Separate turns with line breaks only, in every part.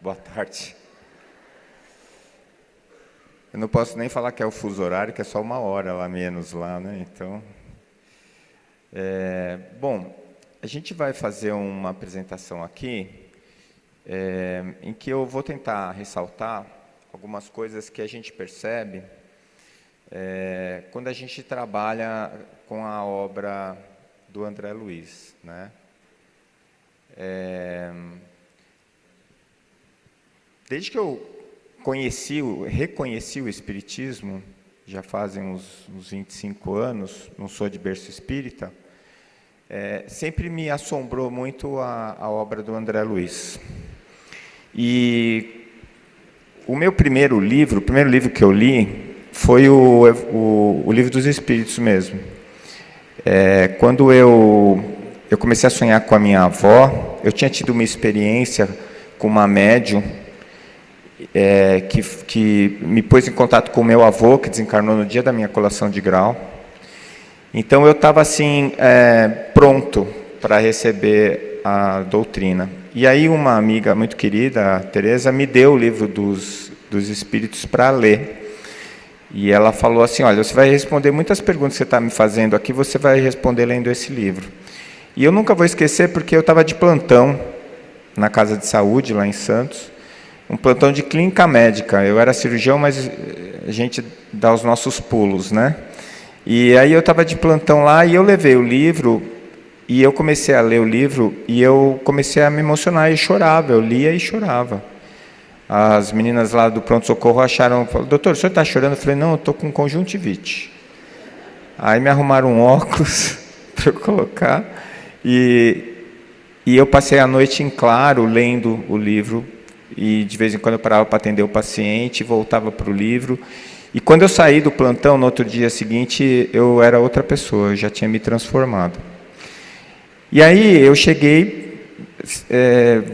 Boa tarde. Eu não posso nem falar que é o fuso horário, que é só 1 hora lá menos lá, né? Então, bom, a gente vai fazer uma apresentação aqui, em que eu vou tentar ressaltar algumas coisas que a gente percebe quando a gente trabalha com a obra do André Luiz, né? Desde que eu reconheci o Espiritismo, já fazem uns 25 anos, não sou de berço espírita, sempre me assombrou muito a obra do André Luiz. E o primeiro livro que eu li, foi o Livro dos Espíritos mesmo. Quando eu comecei a sonhar com a minha avó, eu tinha tido uma experiência com uma médium, que me pôs em contato com o meu avô, que desencarnou no dia da minha colação de grau. Então eu estava assim, pronto para receber a doutrina. E aí uma amiga muito querida, a Tereza, me deu o Livro dos Espíritos para ler. E ela falou assim, olha, você vai responder muitas perguntas que você está me fazendo aqui, você vai responder lendo esse livro. E eu nunca vou esquecer, porque eu estava de plantão na Casa de Saúde, lá em Santos, um plantão de clínica médica. Eu era cirurgião, mas a gente dá os nossos pulos, né? E aí eu estava de plantão lá e eu levei o livro e eu comecei a ler o livro e eu comecei a me emocionar e chorava. Eu lia e chorava. As meninas lá do pronto-socorro acharam, falaram, doutor, o senhor está chorando? Eu falei, não, eu estou com conjuntivite. Aí me arrumaram um óculos para eu colocar e eu passei a noite em claro lendo o livro. E de vez em quando eu parava para atender o paciente, voltava para o livro. E quando eu saí do plantão, no outro dia seguinte, eu era outra pessoa, eu já tinha me transformado. E aí eu cheguei,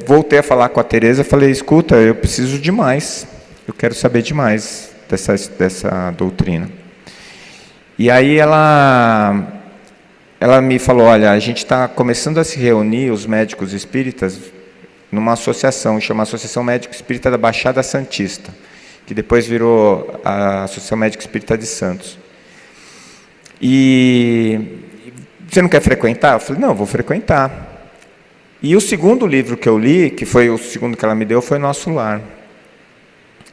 voltei a falar com a Tereza, falei, escuta, eu preciso de mais, eu quero saber demais dessa doutrina. E aí ela me falou, olha, a gente está começando a se reunir, os médicos espíritas, numa associação, chama Associação Médico Espírita da Baixada Santista, que depois virou a Associação Médico Espírita de Santos. E você não quer frequentar? Eu falei, não, eu vou frequentar. E o segundo livro que eu li, que foi o segundo que ela me deu, foi Nosso Lar.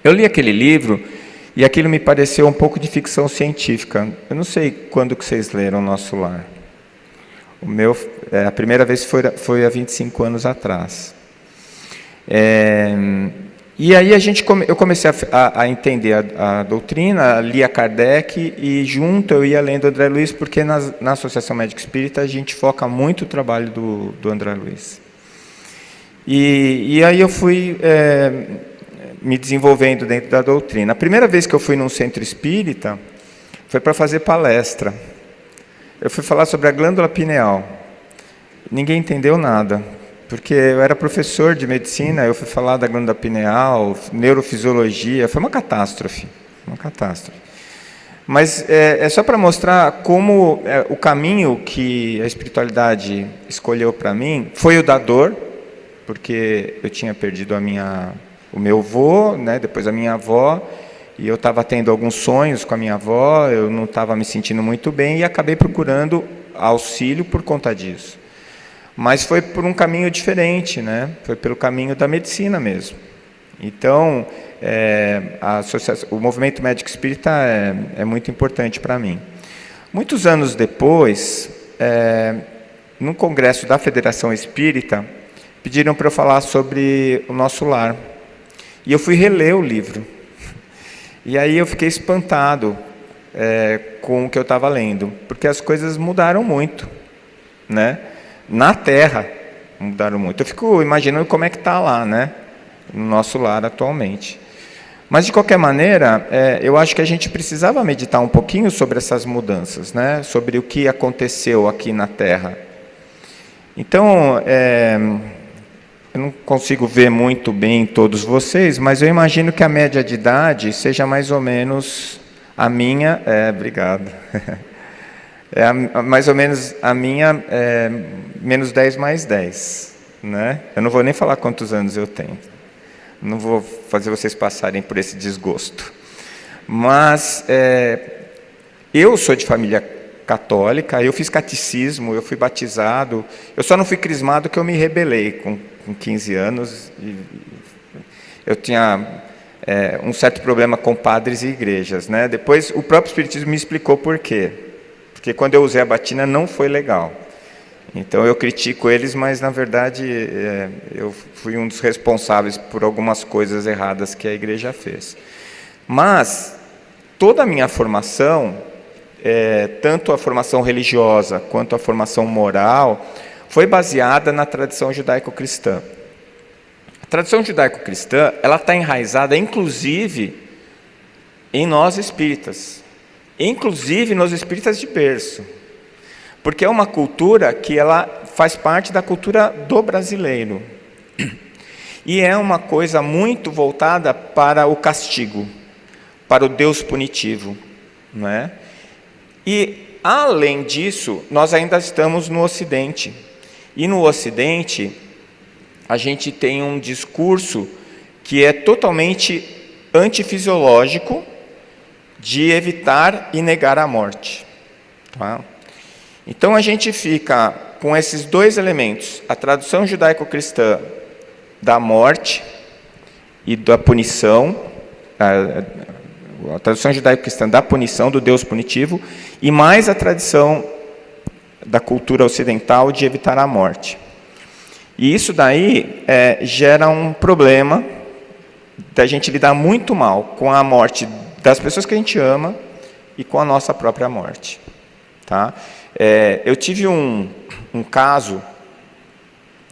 Eu li aquele livro e aquilo me pareceu um pouco de ficção científica. Eu não sei quando que vocês leram Nosso Lar. A primeira vez foi há 25 anos atrás. E aí eu comecei a entender a doutrina, lia Kardec e junto eu ia lendo André Luiz, porque na Associação Médico Espírita a gente foca muito o trabalho do André Luiz. E aí eu fui me desenvolvendo dentro da doutrina. A primeira vez que eu fui num centro espírita foi para fazer palestra. Eu fui falar sobre a glândula pineal. Ninguém entendeu nada. Porque eu era professor de medicina, eu fui falar da glândula pineal, neurofisiologia, foi uma catástrofe. Mas é só para mostrar como o caminho que a espiritualidade escolheu para mim foi o da dor, porque eu tinha perdido o meu avô, né, depois a minha avó, e eu estava tendo alguns sonhos com a minha avó, eu não estava me sentindo muito bem e acabei procurando auxílio por conta disso. Mas foi por um caminho diferente, né? Foi pelo caminho da medicina mesmo. Então, o movimento médico espírita é muito importante para mim. Muitos anos depois, num congresso da Federação Espírita, pediram para eu falar sobre o Nosso Lar. E eu fui reler o livro. E aí eu fiquei espantado com o que eu estava lendo, porque as coisas mudaram muito, né? Na Terra mudaram muito. Eu fico imaginando como é que está lá, né? No Nosso Lar atualmente. Mas, de qualquer maneira, eu acho que a gente precisava meditar um pouquinho sobre essas mudanças, né? Sobre o que aconteceu aqui na Terra. Então, eu não consigo ver muito bem todos vocês, mas eu imagino que a média de idade seja mais ou menos a minha... obrigado. Mais ou menos a minha, menos 10 mais 10. Né? Eu não vou nem falar quantos anos eu tenho. não vou fazer vocês passarem por esse desgosto. Mas eu sou de família católica, eu fiz catecismo, eu fui batizado, eu só não fui crismado que eu me rebelei com 15 anos. Eu tinha um certo problema com padres e igrejas, né? Depois o próprio Espiritismo me explicou por quê. Porque quando eu usei a batina não foi legal. Então eu critico eles, mas na verdade eu fui um dos responsáveis por algumas coisas erradas que a igreja fez. Mas toda a minha formação, tanto a formação religiosa quanto a formação moral, foi baseada na tradição judaico-cristã. A tradição judaico-cristã, ela está enraizada, inclusive, em nós espíritas, inclusive nos espíritas de berço, porque é uma cultura que ela faz parte da cultura do brasileiro, e é uma coisa muito voltada para o castigo, para o Deus punitivo, não é? E, além disso, nós ainda estamos no Ocidente. E no Ocidente, a gente tem um discurso que é totalmente antifisiológico de evitar e negar a morte. Tá? Então, a gente fica com esses dois elementos, a tradução judaico-cristã da morte e da punição, a tradição judaico-cristã da punição, do Deus punitivo, e mais a tradição da cultura ocidental de evitar a morte. E isso daí gera um problema da gente lidar muito mal com a morte das pessoas que a gente ama e com a nossa própria morte. Tá? Eu tive um caso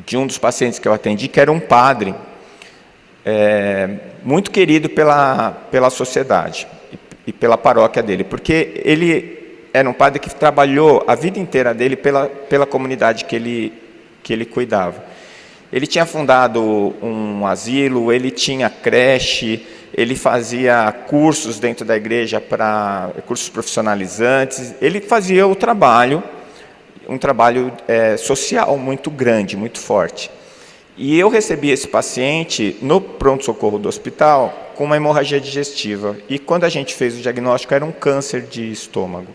de um dos pacientes que eu atendi, que era um padre, muito querido pela sociedade e pela paróquia dele, porque ele era um padre que trabalhou a vida inteira dele pela comunidade que ele cuidava. Ele tinha fundado um asilo, ele tinha creche, ele fazia cursos dentro da igreja, cursos profissionalizantes, ele fazia um trabalho social muito grande, muito forte. E eu recebi esse paciente no pronto-socorro do hospital com uma hemorragia digestiva. E quando a gente fez o diagnóstico, era um câncer de estômago.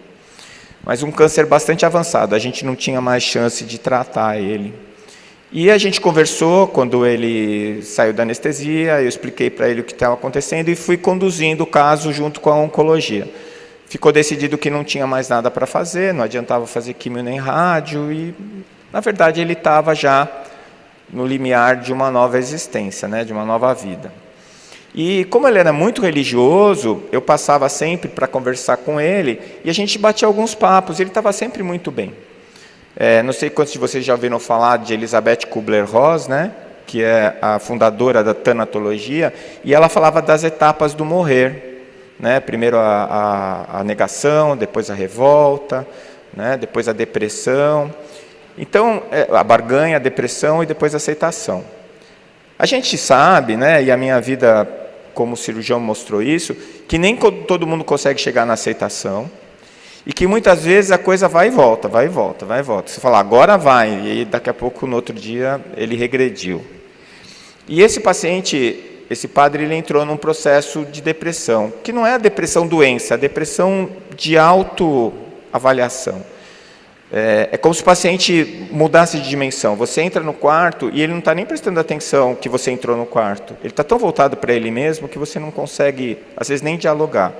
Mas um câncer bastante avançado, a gente não tinha mais chance de tratar ele. E a gente conversou, quando ele saiu da anestesia, eu expliquei para ele o que estava acontecendo e fui conduzindo o caso junto com a oncologia. Ficou decidido que não tinha mais nada para fazer, não adiantava fazer químio nem rádio, e, na verdade, ele estava já no limiar de uma nova existência, né, de uma nova vida. E como ele era muito religioso, eu passava sempre para conversar com ele, e a gente batia alguns papos, ele estava sempre muito bem. Não sei quantos de vocês já ouviram falar de Elizabeth Kubler-Ross, né, que é a fundadora da tanatologia, e ela falava das etapas do morrer, né, primeiro a negação, depois a revolta, né, depois a depressão. Então, a barganha, a depressão e depois a aceitação. A gente sabe, né, e a minha vida como cirurgião mostrou isso, que nem todo mundo consegue chegar na aceitação, e que muitas vezes a coisa vai e volta, vai e volta, vai e volta. Você fala, agora vai, e daqui a pouco, no outro dia, ele regrediu. E esse paciente, esse padre, ele entrou num processo de depressão, que não é a depressão doença, é a depressão de autoavaliação. É como se o paciente mudasse de dimensão. Você entra no quarto e ele não está nem prestando atenção que você entrou no quarto. Ele está tão voltado para ele mesmo que você não consegue, às vezes, nem dialogar.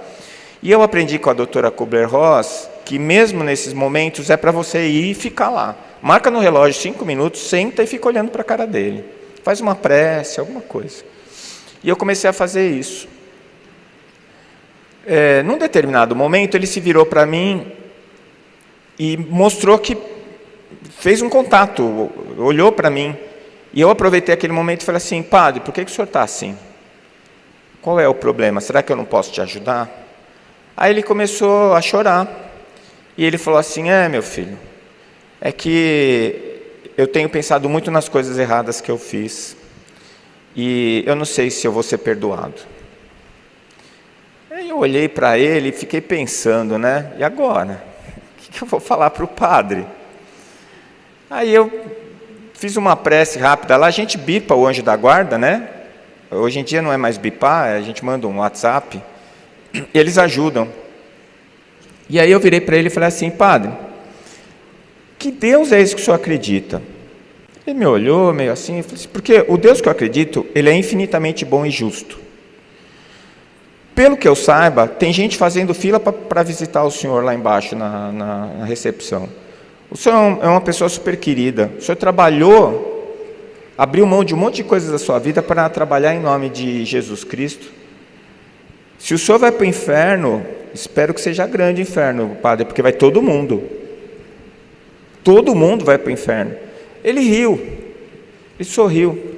E eu aprendi com a doutora Kubler-Ross que mesmo nesses momentos é para você ir e ficar lá. Marca no relógio 5 minutos, senta e fica olhando para a cara dele. Faz uma prece, alguma coisa. E eu comecei a fazer isso. Num determinado momento, ele se virou para mim e mostrou que fez um contato, olhou para mim. E eu aproveitei aquele momento e falei assim, padre, por que o senhor está assim? Qual é o problema? Será que eu não posso te ajudar? Aí ele começou a chorar. E ele falou assim, meu filho, é que eu tenho pensado muito nas coisas erradas que eu fiz. E eu não sei se eu vou ser perdoado. Aí eu olhei para ele e fiquei pensando, né? E agora? O que eu vou falar para o padre? Aí eu fiz uma prece rápida lá, a gente bipa o anjo da guarda, né? hoje em dia não é mais bipar, a gente manda um WhatsApp, e eles ajudam. E aí eu virei para ele e falei assim: padre, que Deus é esse que o senhor acredita? Ele me olhou meio assim, e falei assim: porque o Deus que eu acredito, ele é infinitamente bom e justo. Pelo que eu saiba, tem gente fazendo fila para visitar o senhor lá embaixo na recepção. O senhor é uma pessoa super querida, o senhor trabalhou, abriu mão de um monte de coisas da sua vida para trabalhar em nome de Jesus Cristo. Se o senhor vai para o inferno, espero que seja grande o inferno, padre, porque vai todo mundo. Todo mundo vai para o inferno. Ele riu, ele sorriu.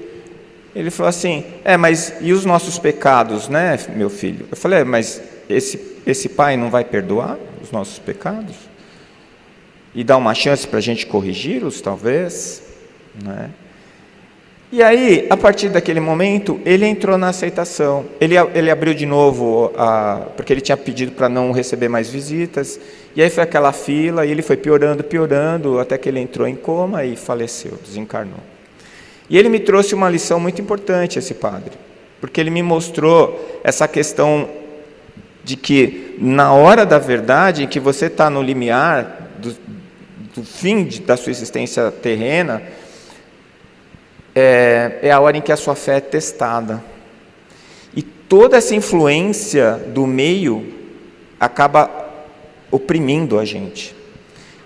Ele falou assim: mas e os nossos pecados, né, meu filho? Eu falei: mas esse pai não vai perdoar os nossos pecados? E dar uma chance para a gente corrigi-los, talvez? Né? E aí, a partir daquele momento, ele entrou na aceitação. Ele abriu de novo, porque ele tinha pedido para não receber mais visitas. E aí foi aquela fila, e ele foi piorando, até que ele entrou em coma e faleceu, desencarnou. E ele me trouxe uma lição muito importante, esse padre, porque ele me mostrou essa questão de que, na hora da verdade, em que você está no limiar do fim da sua existência terrena, é a hora em que a sua fé é testada. E toda essa influência do meio acaba oprimindo a gente.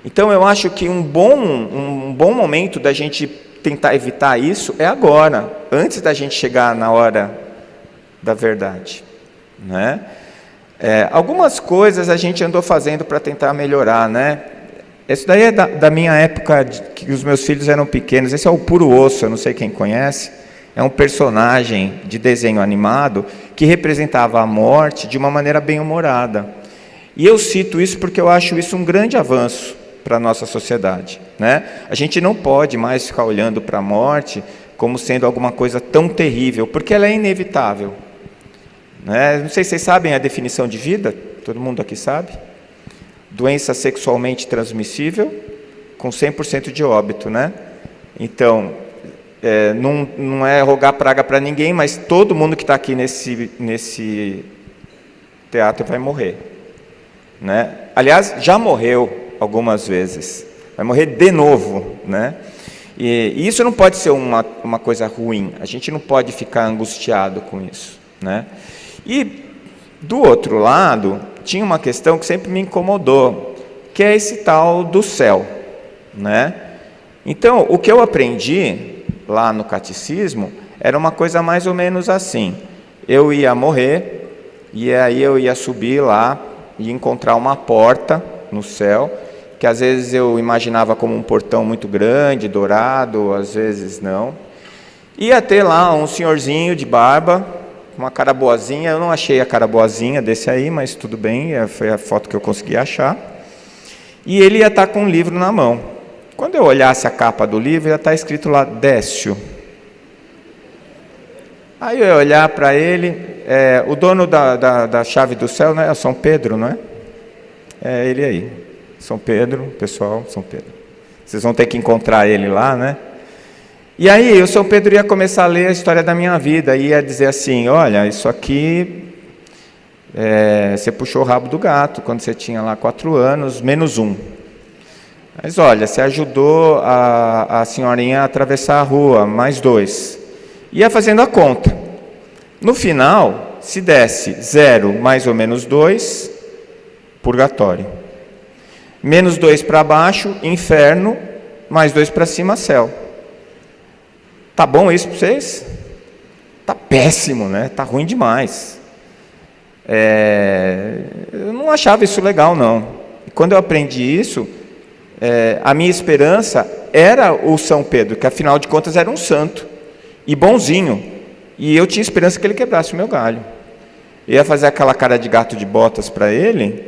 Então, eu acho que um bom momento da gente tentar evitar isso é agora, antes da gente chegar na hora da verdade, né? Algumas coisas a gente andou fazendo para tentar melhorar, né? Isso daí é da minha época, que os meus filhos eram pequenos. Esse é o Puro Osso, eu não sei quem conhece. É um personagem de desenho animado que representava a morte de uma maneira bem humorada. E eu cito isso porque eu acho isso um grande avanço para a nossa sociedade, né? A gente não pode mais ficar olhando para a morte como sendo alguma coisa tão terrível, porque ela é inevitável, né? Não sei se vocês sabem a definição de vida, todo mundo aqui sabe? Doença sexualmente transmissível com 100% de óbito, né? Então, não é rogar praga para ninguém, mas todo mundo que está aqui nesse teatro vai morrer, né? Aliás, já morreu algumas vezes, vai morrer de novo, né? E isso não pode ser uma coisa ruim, a gente não pode ficar angustiado com isso, né? E, do outro lado, tinha uma questão que sempre me incomodou, que é esse tal do céu, né? Então, o que eu aprendi lá no catecismo era uma coisa mais ou menos assim: eu ia morrer, e aí eu ia subir lá e encontrar uma porta no céu, que às vezes eu imaginava como um portão muito grande, dourado, às vezes não. Ia ter lá um senhorzinho de barba, uma cara boazinha. Eu não achei a cara boazinha desse aí, mas tudo bem, foi a foto que eu consegui achar. E ele ia estar com um livro na mão. Quando eu olhasse a capa do livro, ia estar escrito lá: Décio. Aí eu ia olhar para ele, o dono da chave do céu, né, é São Pedro, não é? É ele aí. São Pedro, pessoal, São Pedro. Vocês vão ter que encontrar ele lá, né? E aí o São Pedro ia começar a ler a história da minha vida, e ia dizer assim: olha, isso aqui, você puxou o rabo do gato quando você tinha lá 4 anos, menos 1. Mas olha, você ajudou a senhorinha a atravessar a rua, mais 2. Ia fazendo a conta. No final, se desse 0 mais ou menos 2, purgatório. Menos 2 para baixo, inferno, mais 2 para cima, céu. Tá bom isso para vocês? Tá péssimo, né? Tá ruim demais. Eu não achava isso legal, não. E quando eu aprendi isso, a minha esperança era o São Pedro, que afinal de contas era um santo e bonzinho. E eu tinha esperança que ele quebrasse o meu galho. Eu ia fazer aquela cara de gato de botas para ele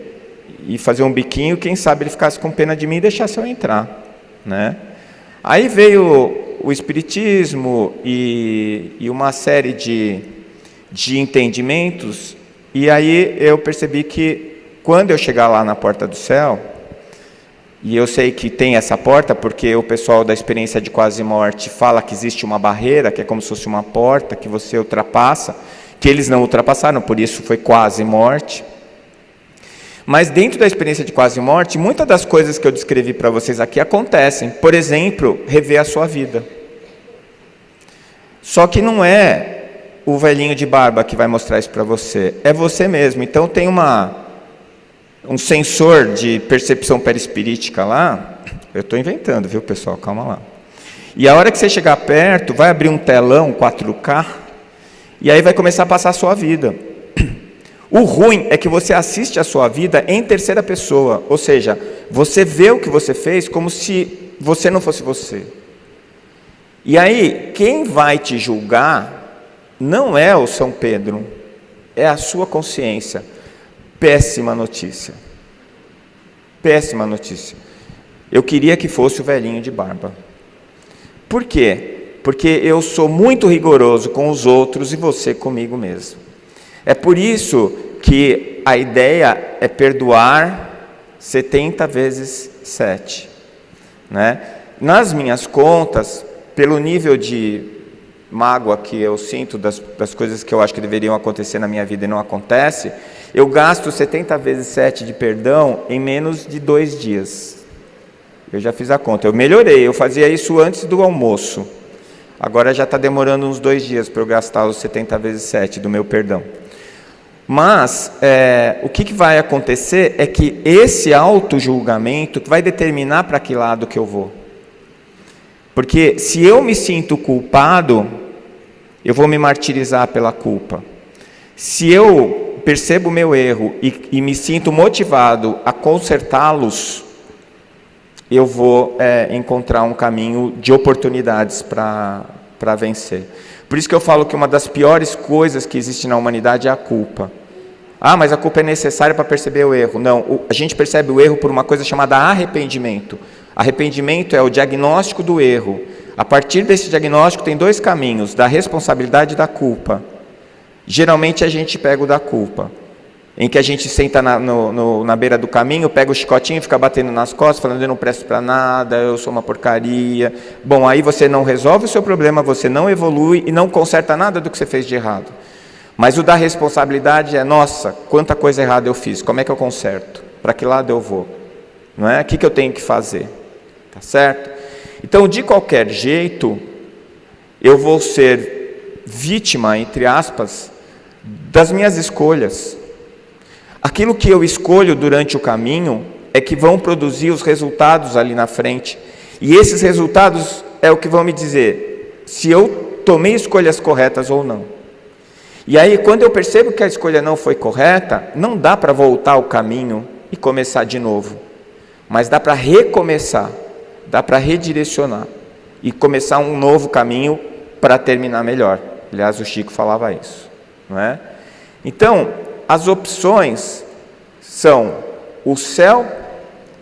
e fazer um biquinho, quem sabe ele ficasse com pena de mim e deixasse eu entrar, né? Aí veio o Espiritismo e uma série de entendimentos, e aí eu percebi que quando eu chegar lá na porta do céu, E eu sei que tem essa porta, porque o pessoal da experiência de quase morte fala que existe uma barreira, que é como se fosse uma porta, que você ultrapassa, que eles não ultrapassaram, por isso foi quase morte. Mas dentro da experiência de quase morte, muitas das coisas que eu descrevi para vocês aqui acontecem. Por exemplo, rever a sua vida. Só que não é o velhinho de barba que vai mostrar isso para você, é você mesmo. Então tem um sensor de percepção perispirítica lá, eu estou inventando, viu pessoal, calma lá. E a hora que você chegar perto, vai abrir um telão 4K, e aí vai começar a passar a sua vida. O ruim é que você assiste a sua vida em terceira pessoa, ou seja, você vê o que você fez como se você não fosse você. E aí, quem vai te julgar não é o São Pedro, é a sua consciência. Péssima notícia. Péssima notícia. Eu queria que fosse o velhinho de barba. Por quê? Porque eu sou muito rigoroso com os outros e você comigo mesmo. É por isso que a ideia é perdoar 70 vezes 7. Né? Nas minhas contas, pelo nível de mágoa que eu sinto das coisas que eu acho que deveriam acontecer na minha vida e não acontece, eu gasto 70 vezes 7 de perdão em menos de 2 dias. Eu já fiz a conta, eu melhorei, eu fazia isso antes do almoço. Agora já está demorando uns 2 dias para eu gastar os 70 vezes 7 do meu perdão. Mas o que vai acontecer é que esse auto-julgamento vai determinar para que lado que eu vou. Porque se eu me sinto culpado, eu vou me martirizar pela culpa. Se eu percebo o meu erro e me sinto motivado a consertá-los, eu vou encontrar um caminho de oportunidades para vencer. Por isso que eu falo que uma das piores coisas que existe na humanidade é a culpa. Ah, mas a culpa é necessária para perceber o erro. Não, a gente percebe o erro por uma coisa chamada arrependimento. Arrependimento é o diagnóstico do erro. A partir desse diagnóstico tem 2 caminhos, da responsabilidade e da culpa. Geralmente a gente pega o da culpa, em que a gente senta na beira do caminho, pega o chicotinho e fica batendo nas costas, falando eu não presto para nada, eu sou uma porcaria. Bom, aí você não resolve o seu problema, você não evolui e não conserta nada do que você fez de errado. Mas o da responsabilidade é, nossa, quanta coisa errada eu fiz, como é que eu conserto? Para que lado eu vou? Não é? O que eu tenho que fazer? Tá certo? Então, de qualquer jeito, eu vou ser vítima, entre aspas, das minhas escolhas. Aquilo que eu escolho durante o caminho é que vão produzir os resultados ali na frente. E esses resultados é o que vão me dizer se eu tomei escolhas corretas ou não. E aí, quando eu percebo que a escolha não foi correta, não dá para voltar ao caminho e começar de novo. Mas dá para recomeçar, dá para redirecionar e começar um novo caminho para terminar melhor. Aliás, o Chico falava isso, não é? Então, as opções são o céu,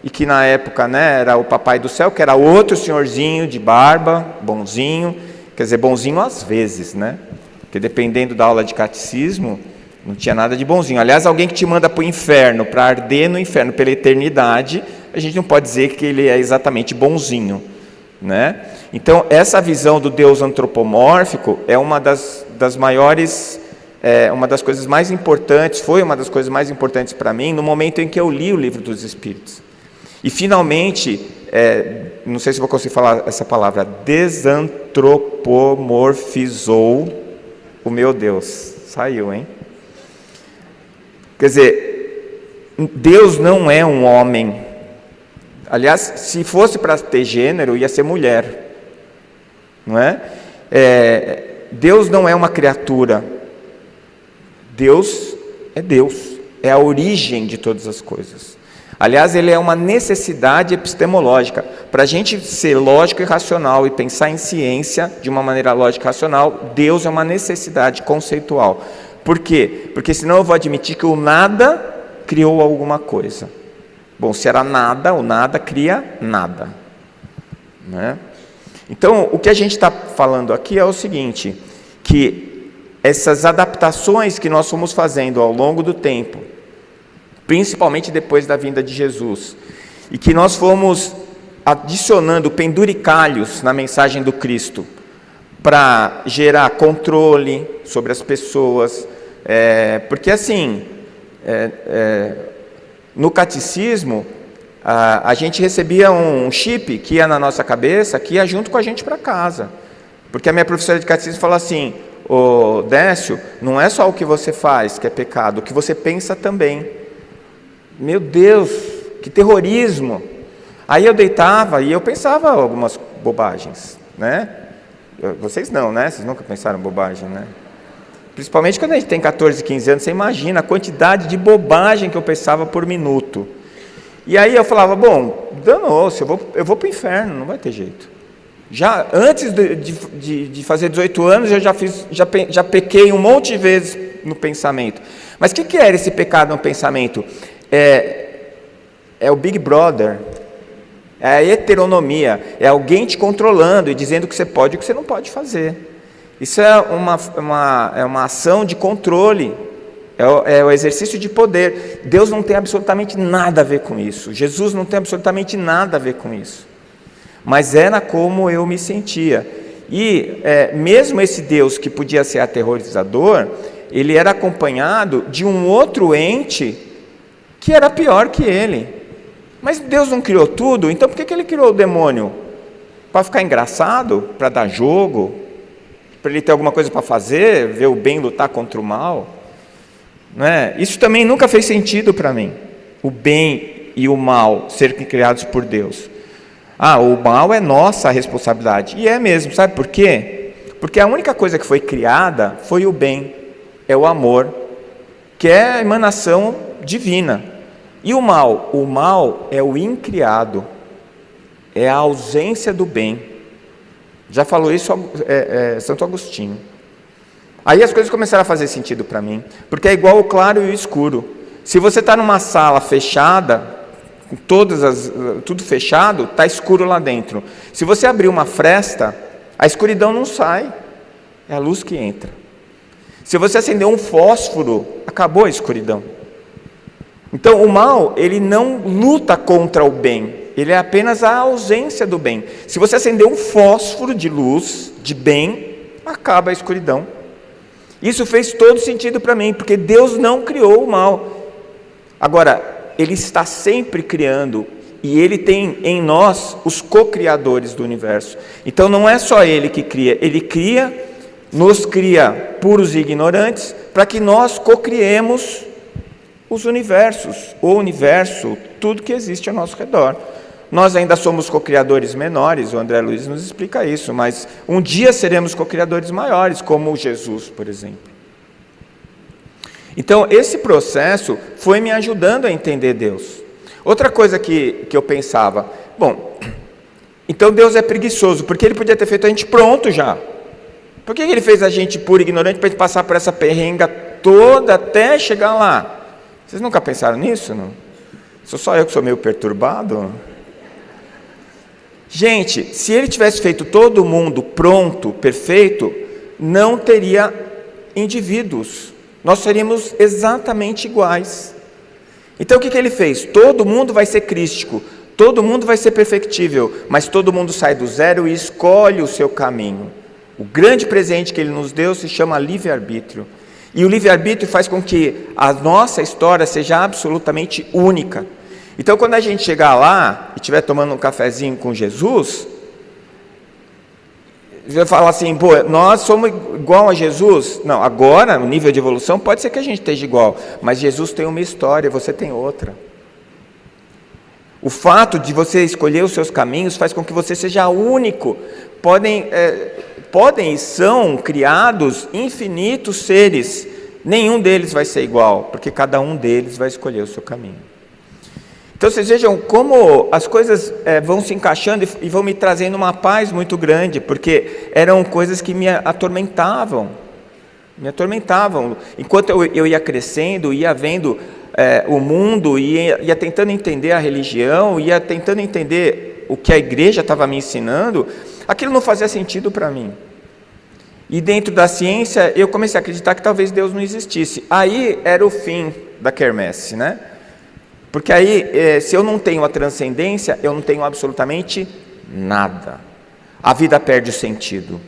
e que na época, né, era o papai do céu, que era outro senhorzinho de barba, bonzinho, quer dizer, bonzinho às vezes, né? Porque dependendo da aula de catecismo, não tinha nada de bonzinho. Aliás, alguém que te manda para o inferno, para arder no inferno pela eternidade, a gente não pode dizer que ele é exatamente bonzinho, né? Então, essa visão do Deus antropomórfico é uma das maiores, uma das coisas mais importantes, foi uma das coisas mais importantes para mim, no momento em que eu li o Livro dos Espíritos. E, finalmente, não sei se vou conseguir falar essa palavra, desantropomorfizou o meu Deus. Saiu, hein? Quer dizer, Deus não é um homem. Aliás, se fosse para ter gênero, ia ser mulher. Não é? Deus não é uma criatura. Deus é Deus. É a origem de todas as coisas. Aliás, ele é uma necessidade epistemológica. Para a gente ser lógico e racional e pensar em ciência de uma maneira lógica e racional, Deus é uma necessidade conceitual. Por quê? Porque senão eu vou admitir que o nada criou alguma coisa. Bom, se era nada, o nada cria nada. Né? Então, o que a gente está falando aqui é o seguinte, que essas adaptações que nós fomos fazendo ao longo do tempo, principalmente depois da vinda de Jesus, e que nós fomos adicionando penduricalhos na mensagem do Cristo para gerar controle sobre as pessoas, porque assim, no catecismo, a gente recebia um chip que ia na nossa cabeça, que ia junto com a gente para casa, porque a minha professora de catecismo falou assim: ô Décio, não é só o que você faz que é pecado, o que você pensa também. Meu Deus, que terrorismo! Aí eu deitava e eu pensava algumas bobagens, né? Vocês não, né? Vocês nunca pensaram bobagem, né? Principalmente quando a gente tem 14, 15 anos, você imagina a quantidade de bobagem que eu pensava por minuto. E aí eu falava, bom, danou-se, eu vou para o inferno, não vai ter jeito. Já antes de fazer 18 anos, eu já pequei um monte de vezes no pensamento. Mas o que era esse pecado no pensamento? É o Big Brother, é a heteronomia, é alguém te controlando e dizendo o que você pode e o que você não pode fazer. Isso é uma ação de controle, é o exercício de poder. Deus não tem absolutamente nada a ver com isso, Jesus não tem absolutamente nada a ver com isso, mas era como eu me sentia. E mesmo esse Deus que podia ser aterrorizador, ele era acompanhado de um outro ente que era pior que ele. Mas Deus não criou tudo, então por que ele criou o demônio? Para ficar engraçado? Para dar jogo? Para ele ter alguma coisa para fazer? Ver o bem lutar contra o mal? Não é? Isso também nunca fez sentido para mim. O bem e o mal serem criados por Deus. O mal é nossa responsabilidade. E é mesmo, sabe por quê? Porque a única coisa que foi criada foi o bem, é o amor, que é a emanação divina. E o mal? O mal é o incriado, é a ausência do bem. Já falou isso Santo Agostinho. Aí as coisas começaram a fazer sentido para mim, porque é igual o claro e o escuro. Se você está numa sala fechada, com tudo fechado, está escuro lá dentro. Se você abrir uma fresta, a escuridão não sai, é a luz que entra. Se você acender um fósforo, acabou a escuridão. Então o mal, ele não luta contra o bem, ele é apenas a ausência do bem. Se você acender um fósforo de luz, de bem, acaba a escuridão. Isso fez todo sentido para mim, porque Deus não criou o mal. Agora, Ele está sempre criando, e Ele tem em nós os co-criadores do universo. Então não é só Ele que cria, Ele cria, nos cria puros e ignorantes, para que nós co-criemos os universos, o universo, tudo que existe ao nosso redor. Nós ainda somos co-criadores menores, o André Luiz nos explica isso, mas um dia seremos co-criadores maiores, como Jesus, por exemplo. Então, esse processo foi me ajudando a entender Deus. Outra coisa que eu pensava, bom, então Deus é preguiçoso, porque Ele podia ter feito a gente pronto já. Por que Ele fez a gente puro e ignorante para a gente passar por essa perrenga toda até chegar lá? Vocês nunca pensaram nisso, não? Sou só eu que sou meio perturbado? Gente, se Ele tivesse feito todo mundo pronto, perfeito, não teria indivíduos. Nós seríamos exatamente iguais. Então o que Ele fez? Todo mundo vai ser crístico, todo mundo vai ser perfectível, mas todo mundo sai do zero e escolhe o seu caminho. O grande presente que Ele nos deu se chama livre-arbítrio. E o livre-arbítrio faz com que a nossa história seja absolutamente única. Então, quando a gente chegar lá e estiver tomando um cafezinho com Jesus, vai falar assim, pô, nós somos igual a Jesus? Não, agora, no nível de evolução, pode ser que a gente esteja igual, mas Jesus tem uma história, você tem outra. O fato de você escolher os seus caminhos faz com que você seja único. Podem e são criados infinitos seres, nenhum deles vai ser igual, porque cada um deles vai escolher o seu caminho. Então vocês vejam como as coisas vão se encaixando e vão me trazendo uma paz muito grande, porque eram coisas que me atormentavam. Enquanto eu ia crescendo, ia vendo o mundo, ia tentando entender a religião, ia tentando entender o que a igreja estava me ensinando, aquilo não fazia sentido para mim. E dentro da ciência, eu comecei a acreditar que talvez Deus não existisse. Aí era o fim da quermesse, né? Porque aí, se eu não tenho a transcendência, eu não tenho absolutamente nada. A vida perde o sentido.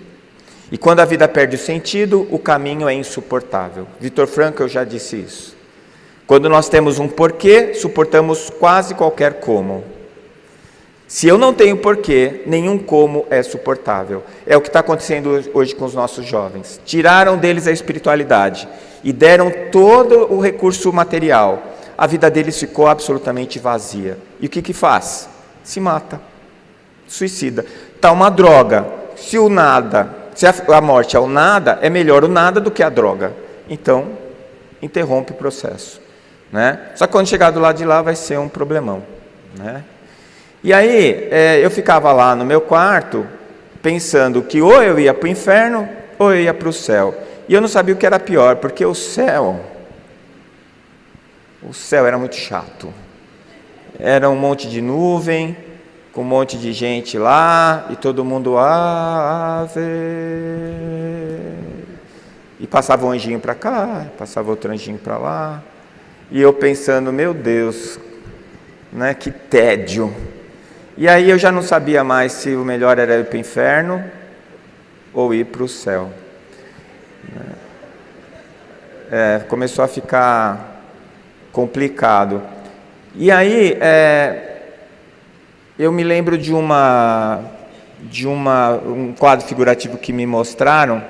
E quando a vida perde o sentido, o caminho é insuportável. Viktor Frankl já disse isso. Quando nós temos um porquê, suportamos quase qualquer como. Se eu não tenho porquê, nenhum como é suportável. É o que está acontecendo hoje com os nossos jovens. Tiraram deles a espiritualidade e deram todo o recurso material. A vida deles ficou absolutamente vazia. E o que faz? Se mata, suicida. Está uma droga. Se a morte é o nada, é melhor o nada do que a droga. Então, interrompe o processo, né? Só que quando chegar do lado de lá vai ser um problemão, né? E aí, eu ficava lá no meu quarto, pensando que ou eu ia para o inferno, ou eu ia para o céu. E eu não sabia o que era pior, porque o céu era muito chato. Era um monte de nuvem, com um monte de gente lá, e todo mundo, ave. E passava um anjinho para cá, passava outro anjinho para lá. E eu pensando, meu Deus, né, que tédio. E aí eu já não sabia mais se o melhor era ir para o inferno ou ir para o céu. Começou a ficar complicado. E aí eu me lembro de um quadro figurativo que me mostraram,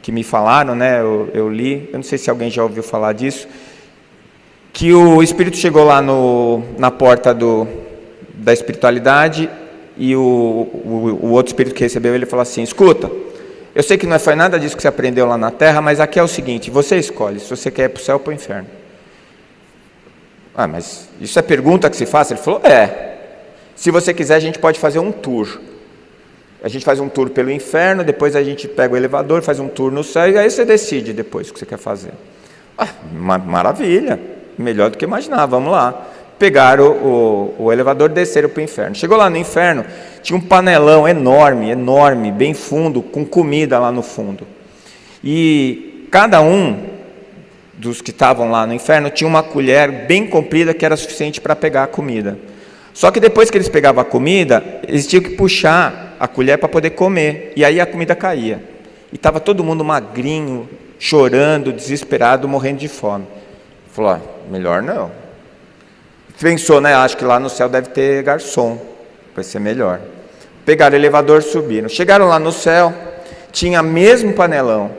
que me falaram, né? Eu li, eu não sei se alguém já ouviu falar disso, que o espírito chegou lá na porta da espiritualidade e o outro espírito que recebeu ele falou assim: escuta, eu sei que não foi nada disso que você aprendeu lá na Terra, mas aqui é o seguinte, você escolhe se você quer ir para o céu ou para o inferno. Mas isso é pergunta que se faz? Ele falou, se você quiser a gente pode fazer um tour. A gente faz um tour pelo inferno, depois a gente pega o elevador, faz um tour no céu, e aí você decide depois o que você quer fazer. Maravilha, melhor do que imaginar, vamos lá. Pegaram o elevador e desceram para o inferno. Chegou lá no inferno, tinha um panelão enorme, bem fundo, com comida lá no fundo. E cada um dos que estavam lá no inferno tinha uma colher bem comprida que era suficiente para pegar a comida. Só que depois que eles pegavam a comida, eles tinham que puxar a colher para poder comer, e aí a comida caía. E estava todo mundo magrinho, chorando, desesperado, morrendo de fome. Falou, melhor não. Pensou, né, acho que lá no céu deve ter garçom, vai ser melhor. Pegaram o elevador, subiram. Chegaram lá no céu, tinha mesmo panelão,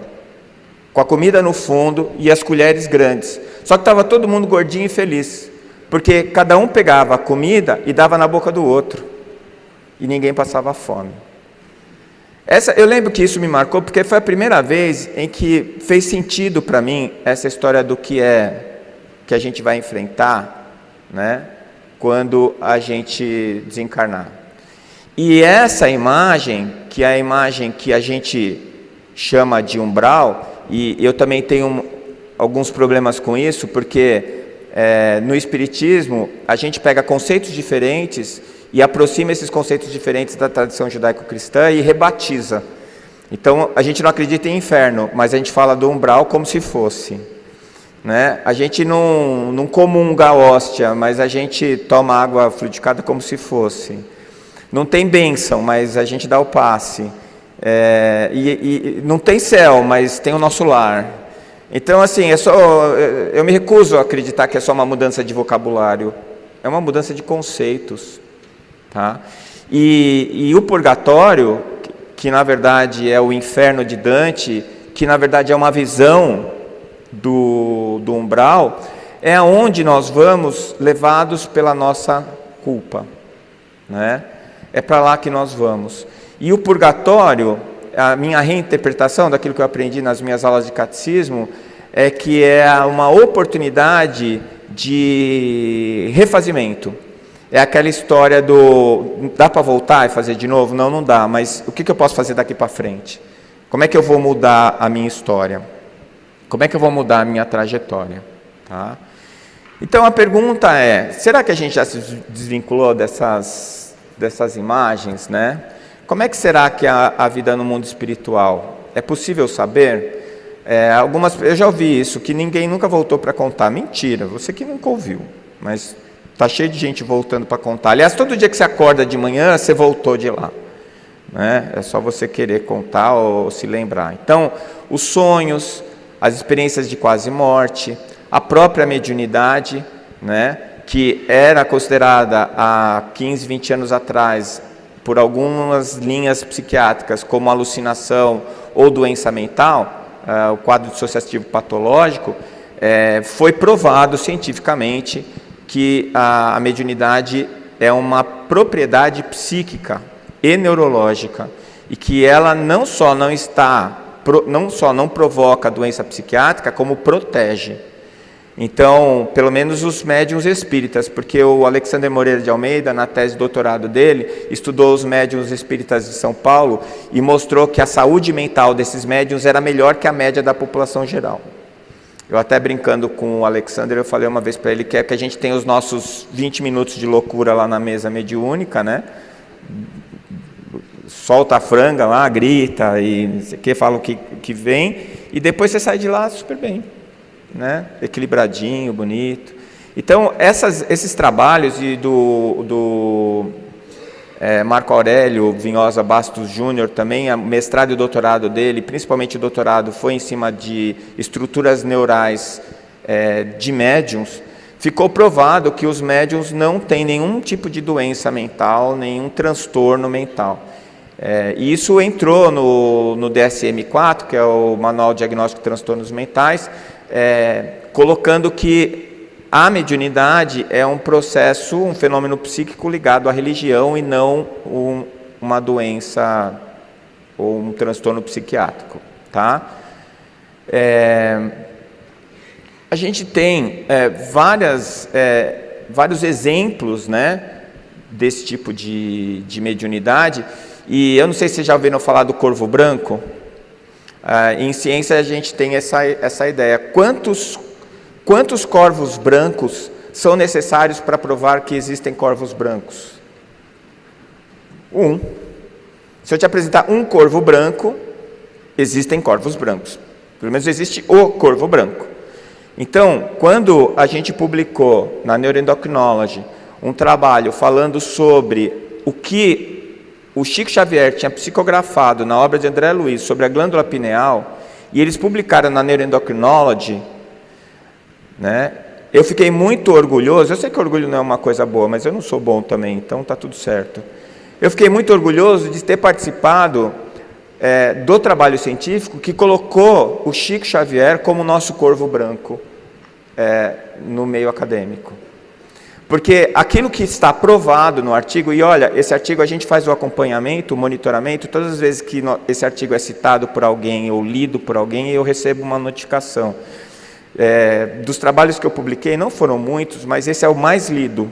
com a comida no fundo e as colheres grandes. Só que estava todo mundo gordinho e feliz, porque cada um pegava a comida e dava na boca do outro, e ninguém passava fome. Eu lembro que isso me marcou, porque foi a primeira vez em que fez sentido para mim essa história do que a gente vai enfrentar, né, quando a gente desencarnar. E essa imagem, que é a imagem que a gente chama de umbral, e eu também tenho alguns problemas com isso, porque no Espiritismo a gente pega conceitos diferentes e aproxima esses conceitos diferentes da tradição judaico-cristã e rebatiza. Então a gente não acredita em inferno, mas a gente fala do umbral como se fosse, né? A gente não comunga a hóstia, mas a gente toma água fluidificada como se fosse. Não tem bênção, mas a gente dá o passe. E não tem céu, mas tem o nosso lar. Então, assim, eu me recuso a acreditar que é só uma mudança de vocabulário. É uma mudança de conceitos, tá? E o purgatório, que na verdade é o inferno de Dante, que na verdade é uma visão do umbral, é onde nós vamos levados pela nossa culpa, né? É para lá que nós vamos. E o purgatório, a minha reinterpretação daquilo que eu aprendi nas minhas aulas de catecismo, é que é uma oportunidade de refazimento. É aquela história dá para voltar e fazer de novo? Não, não dá, mas o que eu posso fazer daqui para frente? Como é que eu vou mudar a minha história? Como é que eu vou mudar a minha trajetória? Tá? Então a pergunta é, será que a gente já se desvinculou dessas imagens, né? Como é que será que é a vida no mundo espiritual? É possível saber? Eu já ouvi isso, que ninguém nunca voltou para contar. Mentira, você que nunca ouviu. Mas Está cheio de gente voltando para contar. Aliás, todo dia que você acorda de manhã, você voltou de lá. Né? É só você querer contar ou se lembrar. Então, os sonhos, as experiências de quase morte, a própria mediunidade, né? Que era considerada há 15, 20 anos atrás, por algumas linhas psiquiátricas, como alucinação ou doença mental, o quadro dissociativo patológico, foi provado cientificamente que a mediunidade é uma propriedade psíquica e neurológica, e que ela não só não provoca doença psiquiátrica, como protege. Então, pelo menos os médiuns espíritas, porque o Alexander Moreira de Almeida, na tese de doutorado dele, estudou os médiuns espíritas de São Paulo e mostrou que a saúde mental desses médiuns era melhor que a média da população geral. Eu até brincando com o Alexander, eu falei uma vez para ele que a gente tem os nossos 20 minutos de loucura lá na mesa mediúnica, né? Solta a franga lá, grita e não sei o que, fala o que vem, e depois você sai de lá super bem. Né? Equilibradinho, bonito. Então, esses trabalhos do Marco Aurélio Vinhosa Bastos Júnior, também, a mestrado e doutorado dele, principalmente o doutorado, foi em cima de estruturas neurais de médiums. Ficou provado que os médiums não têm nenhum tipo de doença mental, nenhum transtorno mental. E isso entrou no DSM-4, que é o Manual Diagnóstico de Transtornos Mentais, colocando que a mediunidade é um processo, um fenômeno psíquico ligado à religião e não uma doença ou um transtorno psiquiátrico. Tá? A gente tem vários exemplos, né, desse tipo de mediunidade, e eu não sei se vocês já ouviram falar do corvo branco. Em ciência a gente tem essa ideia. Quantos corvos brancos são necessários para provar que existem corvos brancos? Um. Se eu te apresentar um corvo branco, existem corvos brancos. Pelo menos existe o corvo branco. Então, quando a gente publicou na Neuroendocrinology um trabalho falando sobre o que o Chico Xavier tinha psicografado na obra de André Luiz sobre a glândula pineal, e eles publicaram na Neuroendocrinology, né? Eu fiquei muito orgulhoso. Eu sei que orgulho não é uma coisa boa, mas eu não sou bom também, então está tudo certo. Eu fiquei muito orgulhoso de ter participado do trabalho científico que colocou o Chico Xavier como nosso corvo branco no meio acadêmico. Porque aquilo que está provado no artigo, e olha, esse artigo a gente faz o acompanhamento, o monitoramento, todas as vezes que esse artigo é citado por alguém ou lido por alguém, eu recebo uma notificação. Dos trabalhos que eu publiquei, não foram muitos, mas esse é o mais lido,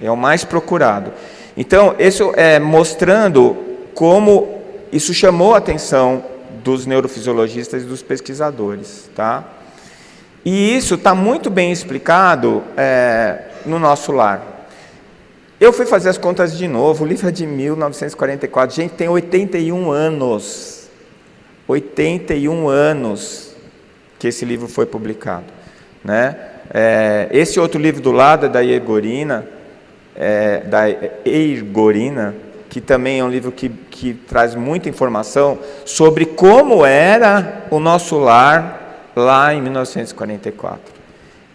é o mais procurado. Então, isso mostrando como isso chamou a atenção dos neurofisiologistas e dos pesquisadores, tá? E isso está muito bem explicado no nosso lar. Eu fui fazer as contas de novo, o livro é de 1944, gente, tem 81 anos. 81 anos que esse livro foi publicado. Né? Esse outro livro do lado é da Eirgorina, que também é um livro que traz muita informação sobre como era o nosso lar lá em 1944.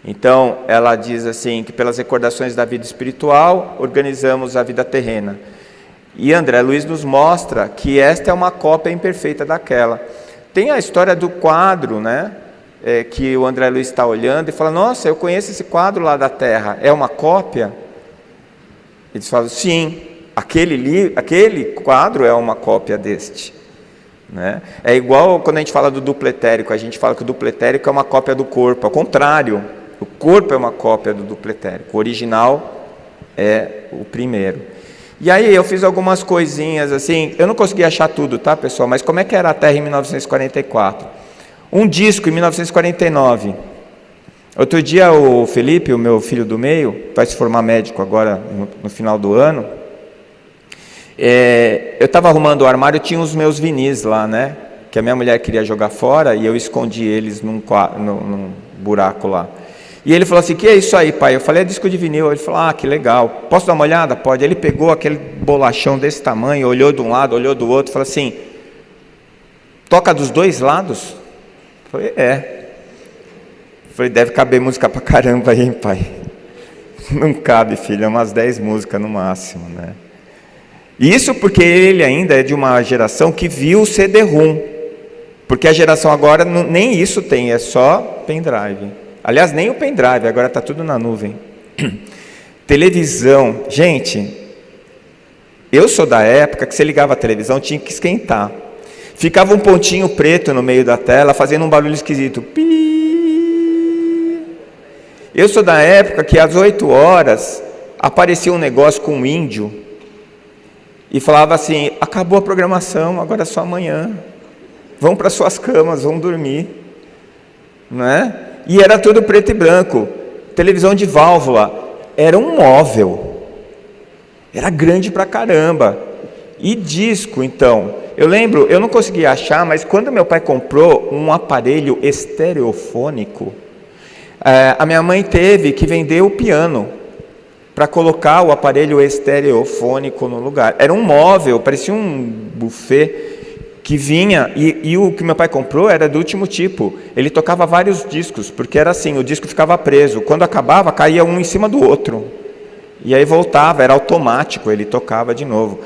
Então, ela diz assim, que pelas recordações da vida espiritual, organizamos a vida terrena. E André Luiz nos mostra que esta é uma cópia imperfeita daquela. Tem a história do quadro, né? Que o André Luiz está olhando e fala, nossa, eu conheço esse quadro lá da Terra, é uma cópia? Eles falam, sim, aquele quadro é uma cópia deste. Né? É igual quando a gente fala do duplo etérico, a gente fala que o duplo etérico é uma cópia do corpo, ao contrário, o corpo é uma cópia do duplo etérico, o original é o primeiro. E aí eu fiz algumas coisinhas assim, eu não consegui achar tudo, tá, pessoal? Mas como é que era a Terra em 1944? Um disco em 1949. Outro dia o Felipe, o meu filho do meio, vai se formar médico agora no final do ano. Eu estava arrumando o armário, tinha os meus vinis lá, né? Que a minha mulher queria jogar fora e eu escondi eles num buraco lá. E ele falou assim, que é isso aí, pai? Eu falei, é disco de vinil. Ele falou, que legal. Posso dar uma olhada? Pode. Ele pegou aquele bolachão desse tamanho, olhou de um lado, olhou do outro, falou assim, toca dos dois lados? Eu falei, é. Eu falei, deve caber música pra caramba aí, hein, pai? Não cabe, filho, é umas 10 músicas no máximo, né? Isso porque ele ainda é de uma geração que viu o CD-ROM. Porque a geração agora nem isso tem, é só pendrive. Aliás, nem o pendrive, agora está tudo na nuvem. Televisão. Gente, eu sou da época que você ligava a televisão, tinha que esquentar. Ficava um pontinho preto no meio da tela, fazendo um barulho esquisito. Pi. Eu sou da época que às 8 horas aparecia um negócio com um índio e falava assim, acabou a programação, agora é só amanhã. Vão para suas camas, vão dormir. Não é? E era tudo preto e branco. Televisão de válvula. Era um móvel. Era grande pra caramba. E disco, então. Eu lembro, eu não conseguia achar, mas quando meu pai comprou um aparelho estereofônico, a minha mãe teve que vender o piano para colocar o aparelho estereofônico no lugar. Era um móvel, parecia um buffet que vinha, e o que meu pai comprou era do último tipo. Ele tocava vários discos, porque era assim, o disco ficava preso. Quando acabava, caía um em cima do outro. E aí voltava, era automático, ele tocava de novo.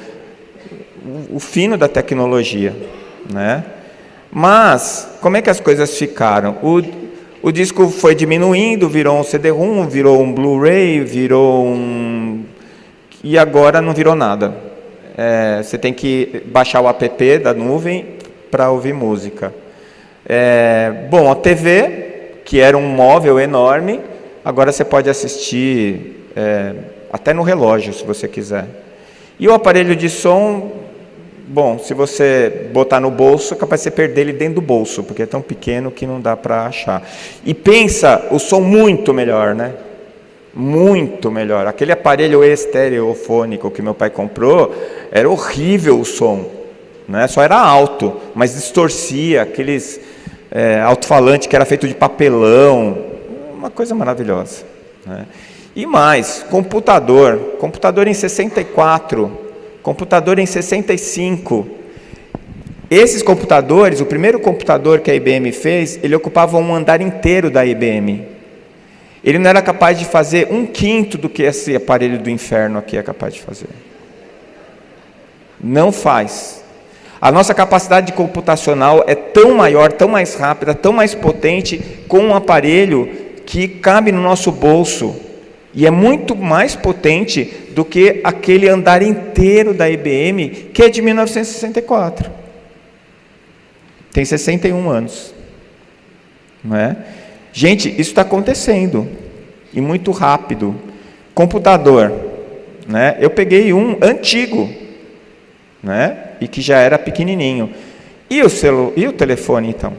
O fino da tecnologia, né? Mas, como é que as coisas ficaram? O disco foi diminuindo, virou um CD-ROM, virou um Blu-ray, virou um... E agora não virou nada. Você tem que baixar o app da nuvem para ouvir música. Bom, a TV, que era um móvel enorme, agora você pode assistir até no relógio, se você quiser. E o aparelho de som, bom, se você botar no bolso, é capaz de você perder ele dentro do bolso, porque é tão pequeno que não dá para achar. E pensa, o som muito melhor, né? Muito melhor. Aquele aparelho estereofônico que meu pai comprou, era horrível o som, né? Só era alto, mas distorcia, aqueles alto-falante que era feito de papelão, uma coisa maravilhosa, né? E mais, computador em 64, computador em 65. Esses computadores, o primeiro computador que a IBM fez, ele ocupava um andar inteiro da IBM. Ele não era capaz de fazer 1/5 do que esse aparelho do inferno aqui é capaz de fazer. Não faz. A nossa capacidade computacional é tão maior, tão mais rápida, tão mais potente, com um aparelho que cabe no nosso bolso. E é muito mais potente do que aquele andar inteiro da IBM, que é de 1964. Tem 61 anos. Não é? Gente, isso está acontecendo, e muito rápido. Computador, né? Eu peguei um antigo, né? E que já era pequenininho. E o telefone, então?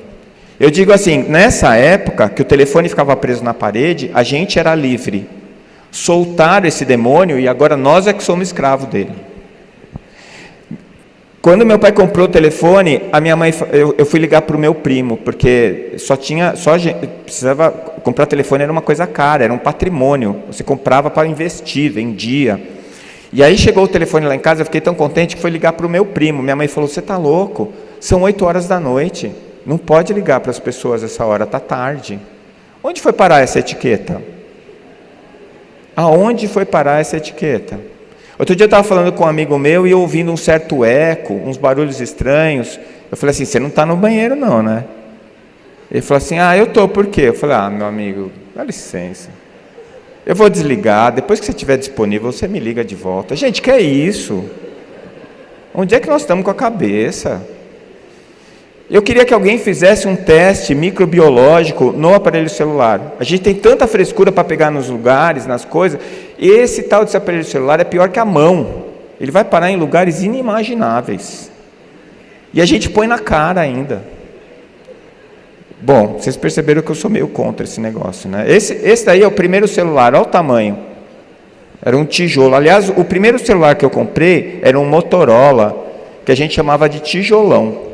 Eu digo assim, nessa época, que o telefone ficava preso na parede, a gente era livre. Soltaram esse demônio, e agora nós é que somos escravos dele. Quando meu pai comprou o telefone, a minha mãe, eu fui ligar para o meu primo, porque precisava comprar telefone, era uma coisa cara, era um patrimônio, você comprava para investir, vendia. E aí chegou o telefone lá em casa, eu fiquei tão contente que fui ligar para o meu primo. Minha mãe falou, você está louco? São 8 horas da noite, não pode ligar para as pessoas essa hora, está tarde. Onde foi parar essa etiqueta? Aonde foi parar essa etiqueta? Outro dia eu estava falando com um amigo meu e ouvindo um certo eco, uns barulhos estranhos. Eu falei assim, você não está no banheiro não, né? Ele falou assim, eu estou, por quê? Eu falei, meu amigo, dá licença. Eu vou desligar, depois que você estiver disponível, você me liga de volta. Gente, que é isso? Onde é que nós estamos com a cabeça? Eu queria que alguém fizesse um teste microbiológico no aparelho celular. A gente tem tanta frescura para pegar nos lugares, nas coisas. Esse tal desse aparelho celular é pior que a mão. Ele vai parar em lugares inimagináveis. E a gente põe na cara ainda. Bom, vocês perceberam que eu sou meio contra esse negócio, né? Esse daí é o primeiro celular, olha o tamanho. Era um tijolo. Aliás, o primeiro celular que eu comprei era um Motorola, que a gente chamava de tijolão.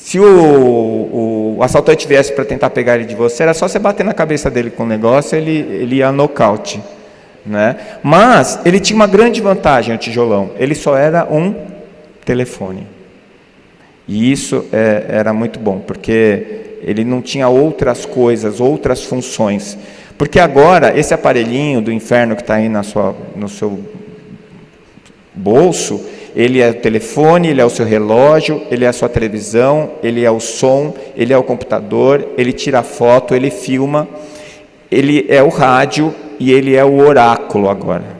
Se o assaltante viesse para tentar pegar ele de você, era só você bater na cabeça dele com o negócio, ele ia nocaute, né? Mas ele tinha uma grande vantagem, o tijolão, ele só era um telefone. E isso era muito bom, porque ele não tinha outras coisas, outras funções. Porque agora, esse aparelhinho do inferno que está aí no seu bolso, ele é o telefone, ele é o seu relógio, ele é a sua televisão, ele é o som, ele é o computador, ele tira foto, ele filma, ele é o rádio e ele é o oráculo agora.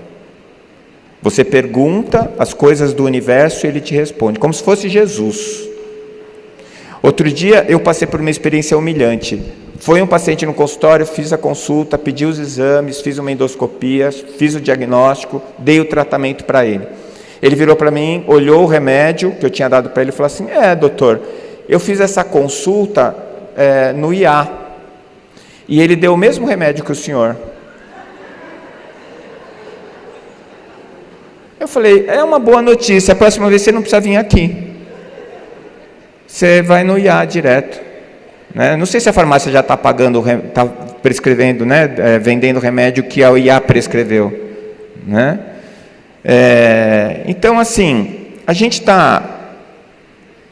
Você pergunta as coisas do universo e ele te responde, como se fosse Jesus. Outro dia eu passei por uma experiência humilhante. Foi um paciente no consultório, fiz a consulta, pedi os exames, fiz uma endoscopia, fiz o diagnóstico, dei o tratamento para ele. Ele virou para mim, olhou o remédio que eu tinha dado para ele e falou assim, doutor, eu fiz essa consulta no IA, e ele deu o mesmo remédio que o senhor. Eu falei, é uma boa notícia, a próxima vez você não precisa vir aqui. Você vai no IA direto. Né? Não sei se a farmácia já está pagando, está prescrevendo, né? Vendendo remédio que a IA prescreveu. Né? Então, assim, a gente está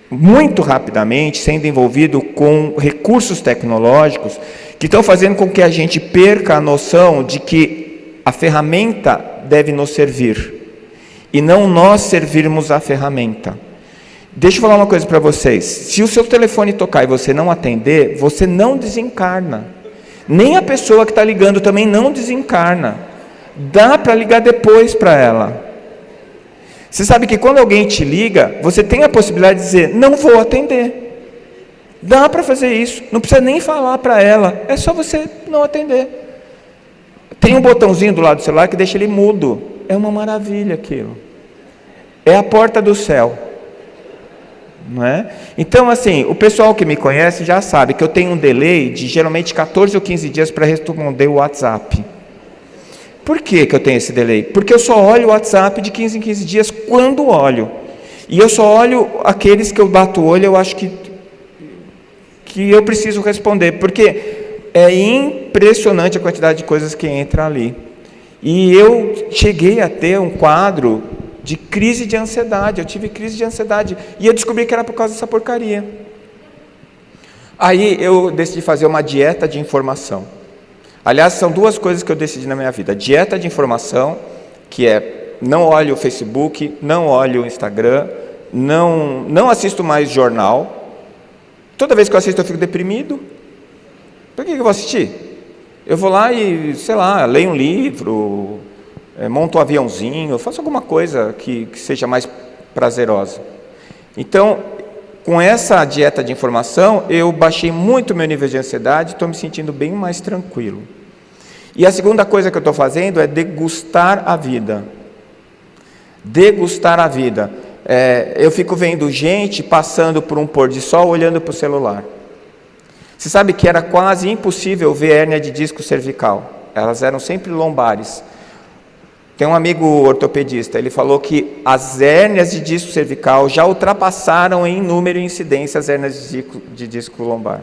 muito rapidamente sendo envolvido com recursos tecnológicos que estão fazendo com que a gente perca a noção de que a ferramenta deve nos servir e não nós servirmos a ferramenta. Deixa eu falar uma coisa para vocês. Se o seu telefone tocar e você não atender, você não desencarna. Nem a pessoa que está ligando também não desencarna. Dá para ligar depois para ela. Você sabe que quando alguém te liga, você tem a possibilidade de dizer, não vou atender. Dá para fazer isso. Não precisa nem falar para ela. É só você não atender. Tem um botãozinho do lado do celular que deixa ele mudo. É uma maravilha aquilo. É a porta do céu. Não é? Então, assim, o pessoal que me conhece já sabe que eu tenho um delay de geralmente 14 ou 15 dias para responder o WhatsApp. Por que eu tenho esse delay? Porque eu só olho o WhatsApp de 15 em 15 dias quando olho. E eu só olho aqueles que eu bato o olho, eu acho que eu preciso responder. Porque é impressionante a quantidade de coisas que entra ali. E eu cheguei a ter um quadro de crise de ansiedade, eu tive crise de ansiedade, e eu descobri que era por causa dessa porcaria. Aí eu decidi fazer uma dieta de informação. Aliás, são duas coisas que eu decidi na minha vida, dieta de informação, que é, não olho o Facebook, não olho o Instagram, não assisto mais jornal, toda vez que eu assisto eu fico deprimido, por que eu vou assistir? Eu vou lá e, sei lá, leio um livro, monto um aviãozinho, faço alguma coisa que seja mais prazerosa. Então, com essa dieta de informação, eu baixei muito meu nível de ansiedade, estou me sentindo bem mais tranquilo. E a segunda coisa que eu estou fazendo é degustar a vida. Degustar a vida. Eu fico vendo gente passando por um pôr de sol, olhando para o celular. Você sabe que era quase impossível ver hérnia de disco cervical. Elas eram sempre lombares. Tem um amigo ortopedista, ele falou que as hérnias de disco cervical já ultrapassaram em número e incidência as hérnias de disco lombar.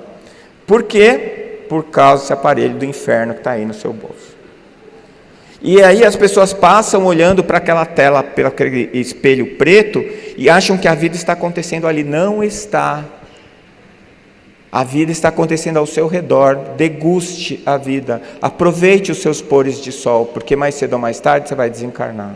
Por quê? Por causa desse aparelho do inferno que está aí no seu bolso. E aí as pessoas passam olhando para aquela tela, para aquele espelho preto, e acham que a vida está acontecendo ali. Não está. A vida está acontecendo ao seu redor. Deguste a vida, aproveite os seus pôres de sol, porque mais cedo ou mais tarde você vai desencarnar.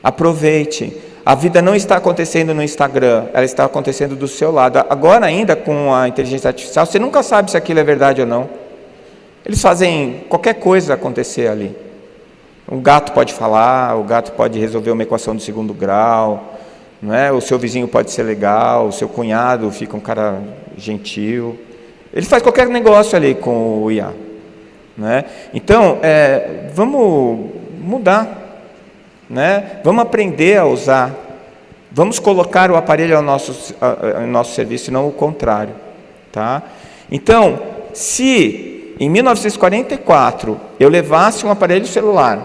Aproveite. A vida não está acontecendo no Instagram, ela está acontecendo do seu lado. Agora ainda com a inteligência artificial, você nunca sabe se aquilo é verdade ou não. Eles fazem qualquer coisa acontecer ali. Um gato pode falar, o gato pode resolver uma equação de segundo grau, não é? O seu vizinho pode ser legal, o seu cunhado fica um cara gentil. Ele faz qualquer negócio ali com o IA. Né? Então, vamos mudar. Né? Vamos aprender a usar. Vamos colocar o aparelho ao nosso serviço e não o contrário. Tá? Então, se em 1944 eu levasse um aparelho celular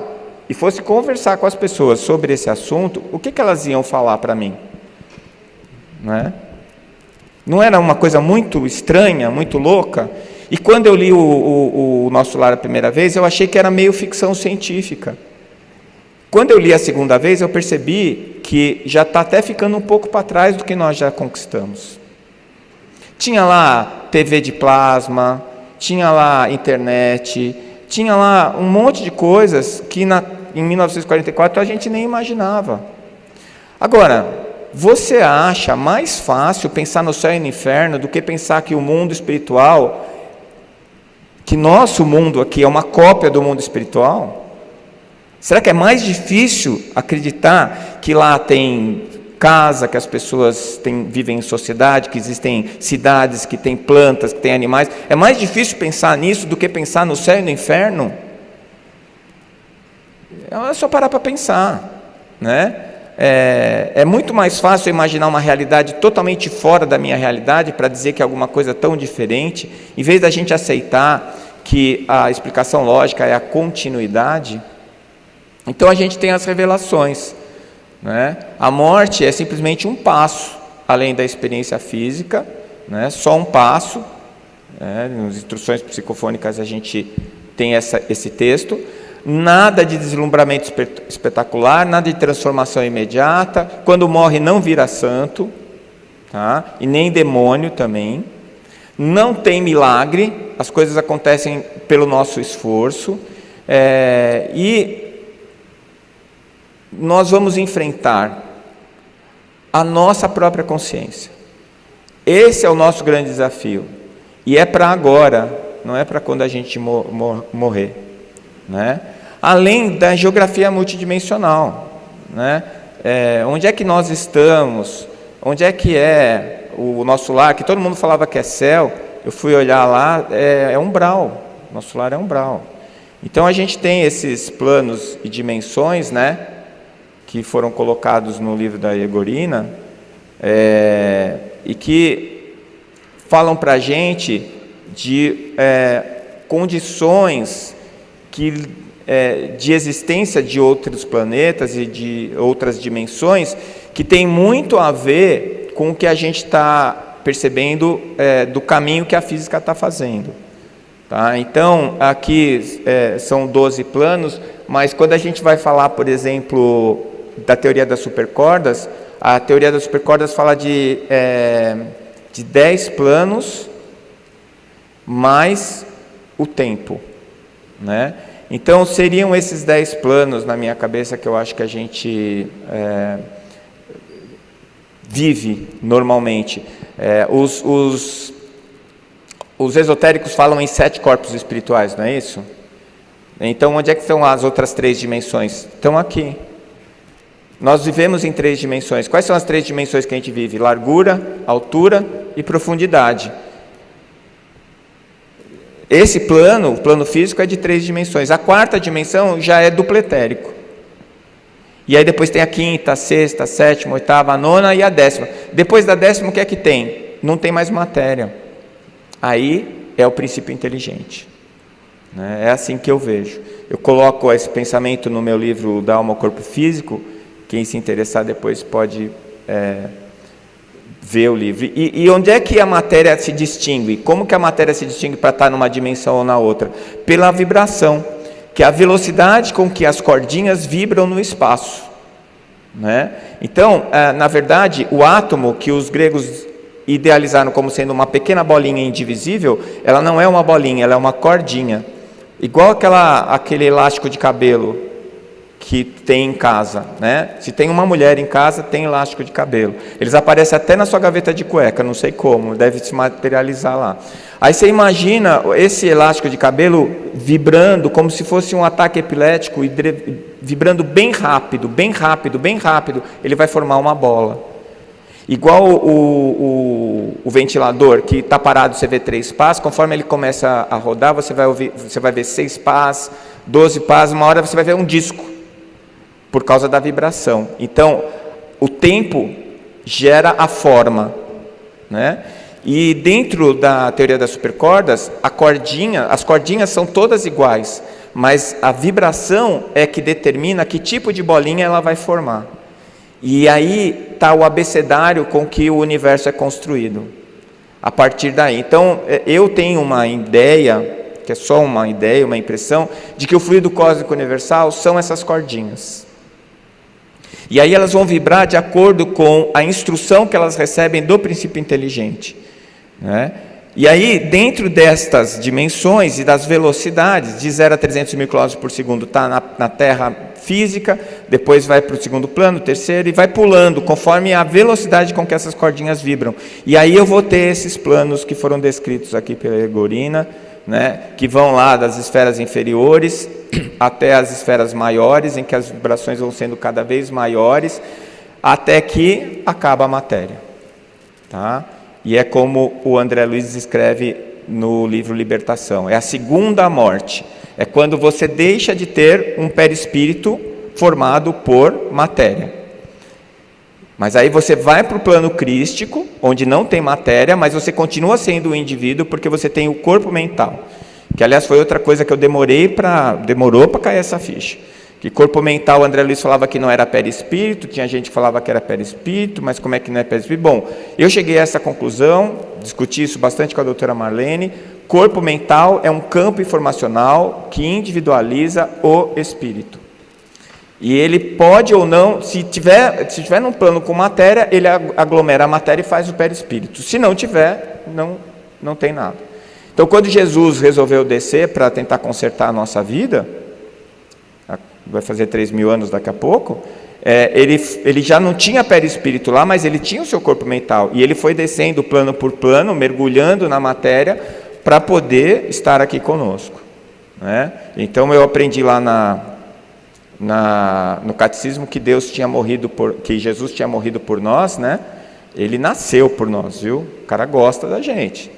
e fosse conversar com as pessoas sobre esse assunto, o que elas iam falar para mim? Né? Não era uma coisa muito estranha, muito louca? E quando eu li o Nosso Lar a primeira vez, eu achei que era meio ficção científica. Quando eu li a segunda vez, eu percebi que já está até ficando um pouco para trás do que nós já conquistamos. Tinha lá TV de plasma, tinha lá internet, tinha lá um monte de coisas que em 1944 a gente nem imaginava. Agora, você acha mais fácil pensar no céu e no inferno do que pensar que o mundo espiritual, que nosso mundo aqui é uma cópia do mundo espiritual? Será que é mais difícil acreditar que lá tem casa, que as pessoas vivem em sociedade, que existem cidades, que tem plantas, que tem animais? É mais difícil pensar nisso do que pensar no céu e no inferno? É só parar para pensar, né? É muito mais fácil imaginar uma realidade totalmente fora da minha realidade para dizer que é alguma coisa tão diferente, em vez da gente aceitar que a explicação lógica é a continuidade. Então a gente tem as revelações, né? A morte é simplesmente um passo além da experiência física, né? Só um passo, né? Nas instruções psicofônicas a gente tem esse texto. Nada de deslumbramento espetacular, nada de transformação imediata. Quando morre não vira santo, tá? E nem demônio também. Não tem milagre, as coisas acontecem pelo nosso esforço. E nós vamos enfrentar a nossa própria consciência. Esse é o nosso grande desafio. E é para agora, não é para quando a gente morrer, né? Além da geografia multidimensional, né? Onde é que nós estamos? Onde é que é o nosso lar? Que todo mundo falava que é céu. Eu fui olhar lá, é umbral. Nosso lar é umbral. Então a gente tem esses planos e dimensões, né? Que foram colocados no livro da Egorina, e que falam para a gente de condições de existência de outros planetas e de outras dimensões que tem muito a ver com o que a gente está percebendo do caminho que a física está fazendo. Tá? Então, aqui são 12 planos, mas quando a gente vai falar, por exemplo, da teoria das supercordas, a teoria das supercordas fala de 10 planos mais o tempo, né? Então seriam esses 10 planos na minha cabeça que eu acho que a gente vive normalmente. Os esotéricos falam em 7 corpos espirituais, não é isso? Então onde é que estão as outras 3 dimensões? Estão aqui. Nós vivemos em 3 dimensões. Quais são as 3 dimensões que a gente vive? Largura, altura e profundidade. Esse plano, o plano físico, é de 3 dimensões. A 4ª dimensão já é dupletérico. E aí depois tem a 5ª, a 6ª, a 7ª, a 8ª, a 9ª e a 10ª. Depois da 10ª, o que é que tem? Não tem mais matéria. Aí é o princípio inteligente. É assim que eu vejo. Eu coloco esse pensamento no meu livro Da Alma ao Corpo Físico. Quem se interessar depois pode ver o livro. E onde é que a matéria se distingue? Como que a matéria se distingue para estar numa dimensão ou na outra? Pela vibração, que é a velocidade com que as cordinhas vibram no espaço, né? Então, na verdade, o átomo, que os gregos idealizaram como sendo uma pequena bolinha indivisível, ela não é uma bolinha, ela é uma cordinha. Igual aquele elástico de cabelo que tem em casa, né? Se tem uma mulher em casa, tem elástico de cabelo. Eles aparecem até na sua gaveta de cueca, não sei como, deve se materializar lá. Aí você imagina esse elástico de cabelo vibrando como se fosse um ataque epilético, e vibrando bem rápido, bem rápido, bem rápido, ele vai formar uma bola. Igual o ventilador, que está parado, você vê 3 pás, conforme ele começa a rodar, você vai ver 6 pás, 12 pás, uma hora você vai ver um disco, por causa da vibração. Então, o tempo gera a forma, né? E dentro da teoria das supercordas, as cordinhas são todas iguais, mas a vibração é que determina que tipo de bolinha ela vai formar. E aí está o abecedário com que o universo é construído. a partir daí. Então, eu tenho uma ideia, que é só uma ideia, uma impressão, de que o fluido cósmico universal são essas cordinhas. E aí elas vão vibrar de acordo com a instrução que elas recebem do princípio inteligente, né? E aí, dentro destas dimensões e das velocidades, de 0 a 300 mil km por segundo está na Terra física, depois vai para o segundo plano, terceiro, e vai pulando, conforme a velocidade com que essas cordinhas vibram. E aí eu vou ter esses planos que foram descritos aqui pela Egorina, né, que vão lá das esferas inferiores até as esferas maiores, em que as vibrações vão sendo cada vez maiores, até que acaba a matéria. Tá? E é como o André Luiz escreve no livro Libertação, é a segunda morte, é quando você deixa de ter um perispírito formado por matéria. Mas aí você vai para o plano crístico, onde não tem matéria, mas você continua sendo um indivíduo, porque você tem o corpo mental, que aliás foi outra coisa que eu demorou para cair essa ficha. Que corpo mental, o André Luiz falava que não era perispírito, tinha gente que falava que era perispírito, mas como é que não é perispírito? Bom, eu cheguei a essa conclusão, discuti isso bastante com a doutora Marlene. Corpo mental é um campo informacional que individualiza o espírito. E ele pode ou não, se tiver num plano com matéria, ele aglomera a matéria e faz o perispírito. Se não tiver, não tem nada. Então, quando Jesus resolveu descer para tentar consertar a nossa vida, vai fazer 3.000 anos daqui a pouco, ele já não tinha perispírito lá, mas ele tinha o seu corpo mental, e ele foi descendo plano por plano, mergulhando na matéria, para poder estar aqui conosco, né? Então eu aprendi lá no catecismo que que Jesus tinha morrido por nós, né? Ele nasceu por nós, viu? O cara gosta da gente.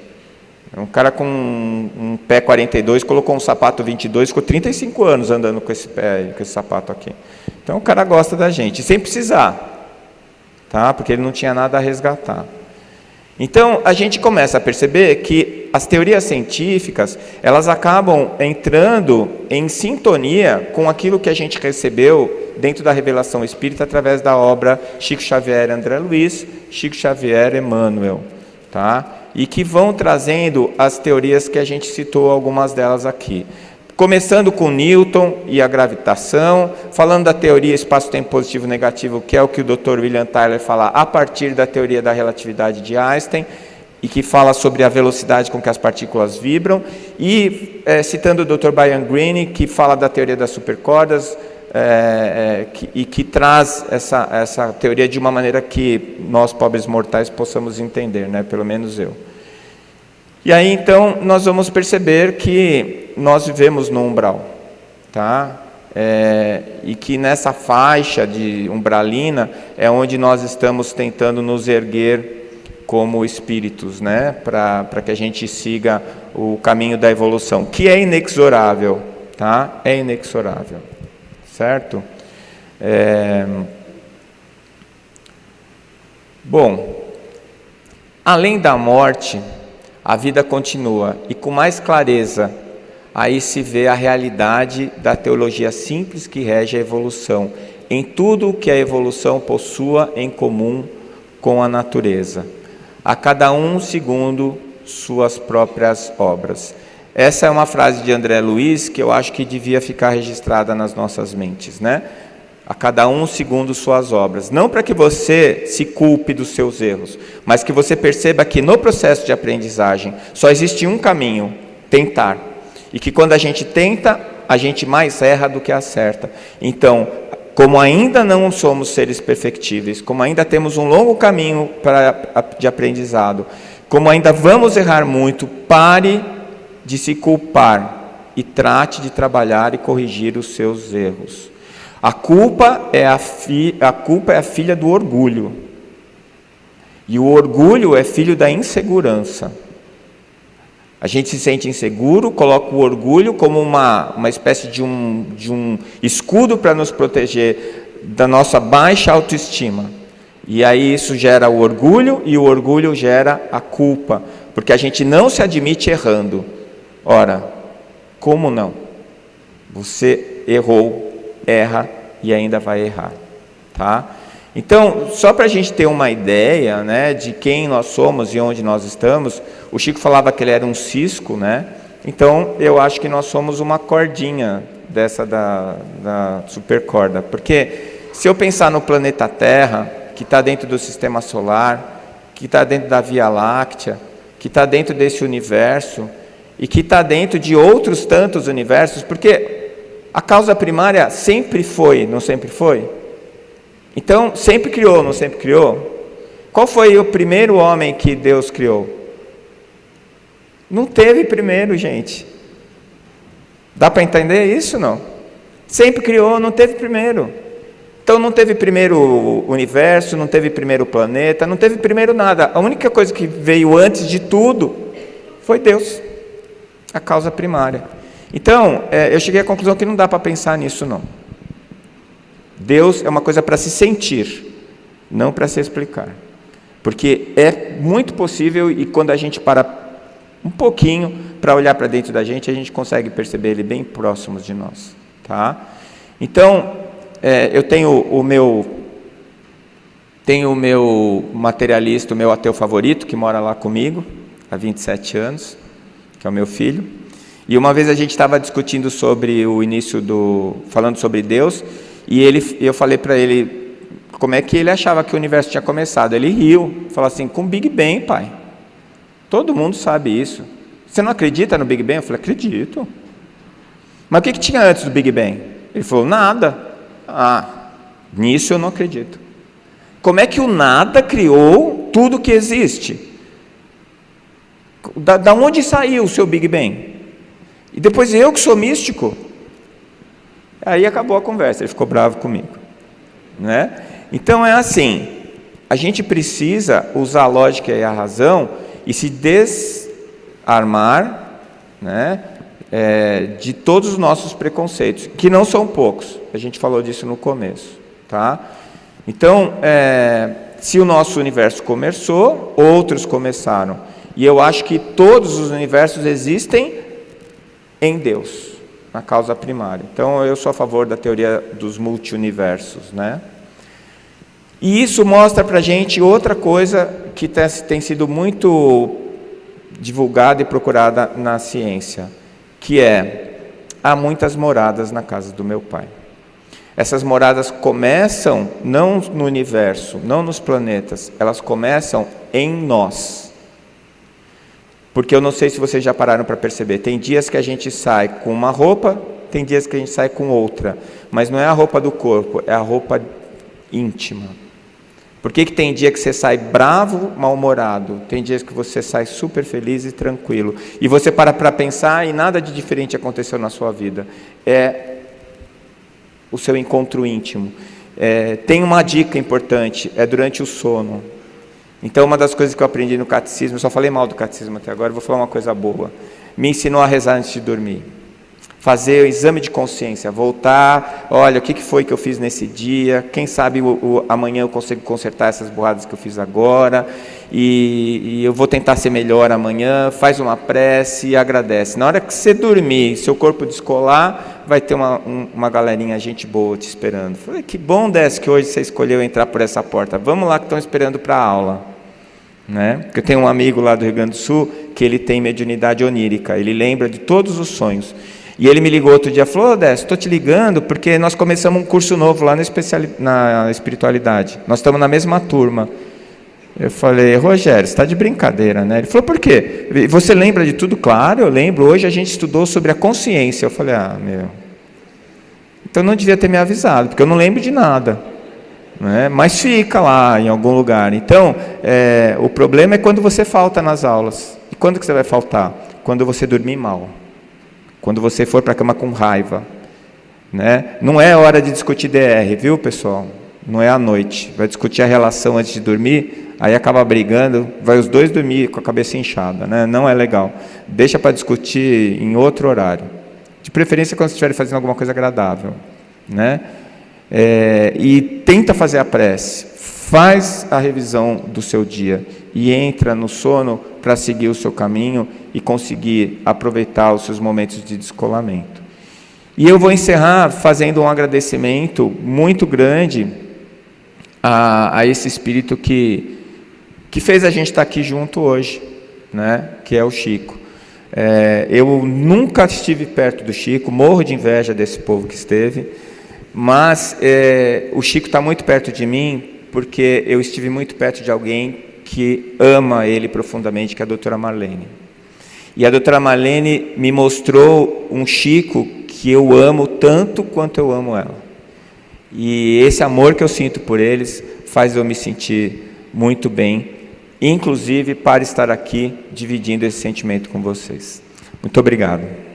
Um cara com um pé 42 colocou um sapato 22, ficou 35 anos andando com esse sapato aqui. Então o cara gosta da gente, sem precisar, tá? Porque ele não tinha nada a resgatar. Então a gente começa a perceber que as teorias científicas, elas acabam entrando em sintonia com aquilo que a gente recebeu dentro da revelação espírita através da obra Chico Xavier e André Luiz, Chico Xavier e Emmanuel, tá? E que vão trazendo as teorias que a gente citou, algumas delas aqui. Começando com Newton e a gravitação, falando da teoria espaço-tempo positivo negativo, que é o que o Dr. William Tyler fala a partir da teoria da relatividade de Einstein, e que fala sobre a velocidade com que as partículas vibram, e citando o Dr. Brian Greene, que fala da teoria das supercordas, e que traz essa teoria de uma maneira que nós, pobres mortais, possamos entender, né? Pelo menos eu. E aí, então, nós vamos perceber que nós vivemos no umbral, tá? E que nessa faixa de umbralina é onde nós estamos tentando nos erguer como espíritos, né? Para que a gente siga o caminho da evolução, que é inexorável, tá? É inexorável. Certo? Bom, além da morte, a vida continua, e com mais clareza, aí se vê a realidade da teologia simples que rege a evolução, em tudo o que a evolução possua em comum com a natureza, a cada um segundo suas próprias obras. Essa é uma frase de André Luiz que eu acho que devia ficar registrada nas nossas mentes, né? A cada um segundo suas obras. Não para que você se culpe dos seus erros, mas que você perceba que no processo de aprendizagem só existe um caminho, tentar. E que quando a gente tenta, a gente mais erra do que acerta. Então, como ainda não somos seres perfectíveis, como ainda temos um longo caminho de aprendizado, como ainda vamos errar muito, pare de se culpar e trate de trabalhar e corrigir os seus erros. A culpa é a filha do orgulho. E o orgulho é filho da insegurança. A gente se sente inseguro, coloca o orgulho como uma espécie de um escudo para nos proteger da nossa baixa autoestima. E aí isso gera o orgulho, e o orgulho gera a culpa, porque a gente não se admite errando. Ora, como não? Você errou, erra e ainda vai errar, tá? Então, só para a gente ter uma ideia, né, de quem nós somos e onde nós estamos, o Chico falava que ele era um cisco, né? Então, eu acho que nós somos uma cordinha dessa da supercorda, porque se eu pensar no planeta Terra, que está dentro do Sistema Solar, que está dentro da Via Láctea, que está dentro desse universo, e que está dentro de outros tantos universos, porque a causa primária sempre foi, não sempre foi? Então, sempre criou, não sempre criou? Qual foi o primeiro homem que Deus criou? Não teve primeiro, gente. Dá para entender isso, não? Sempre criou, não teve primeiro. Então, não teve primeiro universo, não teve primeiro planeta, não teve primeiro nada. A única coisa que veio antes de tudo foi Deus, a causa primária. Então, eu cheguei à conclusão que não dá para pensar nisso, não. Deus é uma coisa para se sentir, não para se explicar. Porque é muito possível, e quando a gente para um pouquinho para olhar para dentro da gente, a gente consegue perceber Ele bem próximos de nós. Tá? Então, eu tenho o meu materialista, o meu ateu favorito, que mora lá comigo há 27 anos, que é o meu filho. E uma vez a gente estava discutindo sobre o início falando sobre Deus, e eu falei para ele como é que ele achava que o universo tinha começado. Ele riu, falou assim: com Big Bang, pai. Todo mundo sabe isso. Você não acredita no Big Bang? Eu falei: acredito. Mas o que tinha antes do Big Bang? Ele falou: nada. Nisso eu não acredito. Como é que o nada criou tudo que existe? Da onde saiu o seu Big Bang? E depois eu que sou místico. Aí acabou a conversa, ele ficou bravo comigo, né? Então é assim, a gente precisa usar a lógica e a razão e se desarmar, né, de todos os nossos preconceitos, que não são poucos, a gente falou disso no começo, tá? Então, se o nosso universo começou, outros começaram, e eu acho que todos os universos existem em Deus, na causa primária. Então, eu sou a favor da teoria dos multiuniversos, né? E isso mostra para a gente outra coisa que tem sido muito divulgada e procurada na ciência, que há muitas moradas na casa do meu pai. Essas moradas começam não no universo, não nos planetas, elas começam em nós. Porque eu não sei se vocês já pararam para perceber, tem dias que a gente sai com uma roupa, tem dias que a gente sai com outra, mas não é a roupa do corpo, é a roupa íntima. Por que tem dia que você sai bravo, mal-humorado? Tem dias que você sai super feliz e tranquilo. E você para pensar e nada de diferente aconteceu na sua vida. É o seu encontro íntimo. Tem uma dica importante, durante o sono. Então, uma das coisas que eu aprendi no catecismo, eu só falei mal do catecismo até agora, vou falar uma coisa boa. Me ensinou a rezar antes de dormir. Fazer o exame de consciência, voltar, olha, o que foi que eu fiz nesse dia, quem sabe amanhã eu consigo consertar essas burradas que eu fiz agora, e eu vou tentar ser melhor amanhã, faz uma prece e agradece. Na hora que você dormir, seu corpo descolar, vai ter uma galerinha, gente boa te esperando. Falei, que bom desse que hoje você escolheu entrar por essa porta, vamos lá que estão esperando para a aula. Né? Porque eu tenho um amigo lá do Rio Grande do Sul, que ele tem mediunidade onírica, ele lembra de todos os sonhos. E ele me ligou outro dia e falou: Décio, estou te ligando porque nós começamos um curso novo lá na espiritualidade. Nós estamos na mesma turma. Eu falei: Rogério, você está de brincadeira, né? Ele falou: por quê? Você lembra de tudo? Claro, eu lembro. Hoje a gente estudou sobre a consciência. Eu falei: então não devia ter me avisado, porque eu não lembro de nada. Né? Mas fica lá em algum lugar. Então, o problema é quando você falta nas aulas. E quando que você vai faltar? Quando você dormir mal. Quando você for para a cama com raiva, né? Não é hora de discutir DR, viu, pessoal? Não é à noite. Vai discutir a relação antes de dormir, aí acaba brigando, vai os dois dormir com a cabeça inchada, né? Não é legal. Deixa para discutir em outro horário. De preferência quando você estiver fazendo alguma coisa agradável, né? E tenta fazer a prece. Faz a revisão do seu dia e entra no sono para seguir o seu caminho e conseguir aproveitar os seus momentos de descolamento. E eu vou encerrar fazendo um agradecimento muito grande a esse espírito que fez a gente estar aqui junto hoje, né? Que é o Chico. Eu nunca estive perto do Chico, morro de inveja desse povo que esteve, mas o Chico está muito perto de mim, porque eu estive muito perto de alguém que ama ele profundamente, que é a doutora Marlene. E a doutora Marlene me mostrou um Chico que eu amo tanto quanto eu amo ela. E esse amor que eu sinto por eles faz eu me sentir muito bem, inclusive para estar aqui dividindo esse sentimento com vocês. Muito obrigado.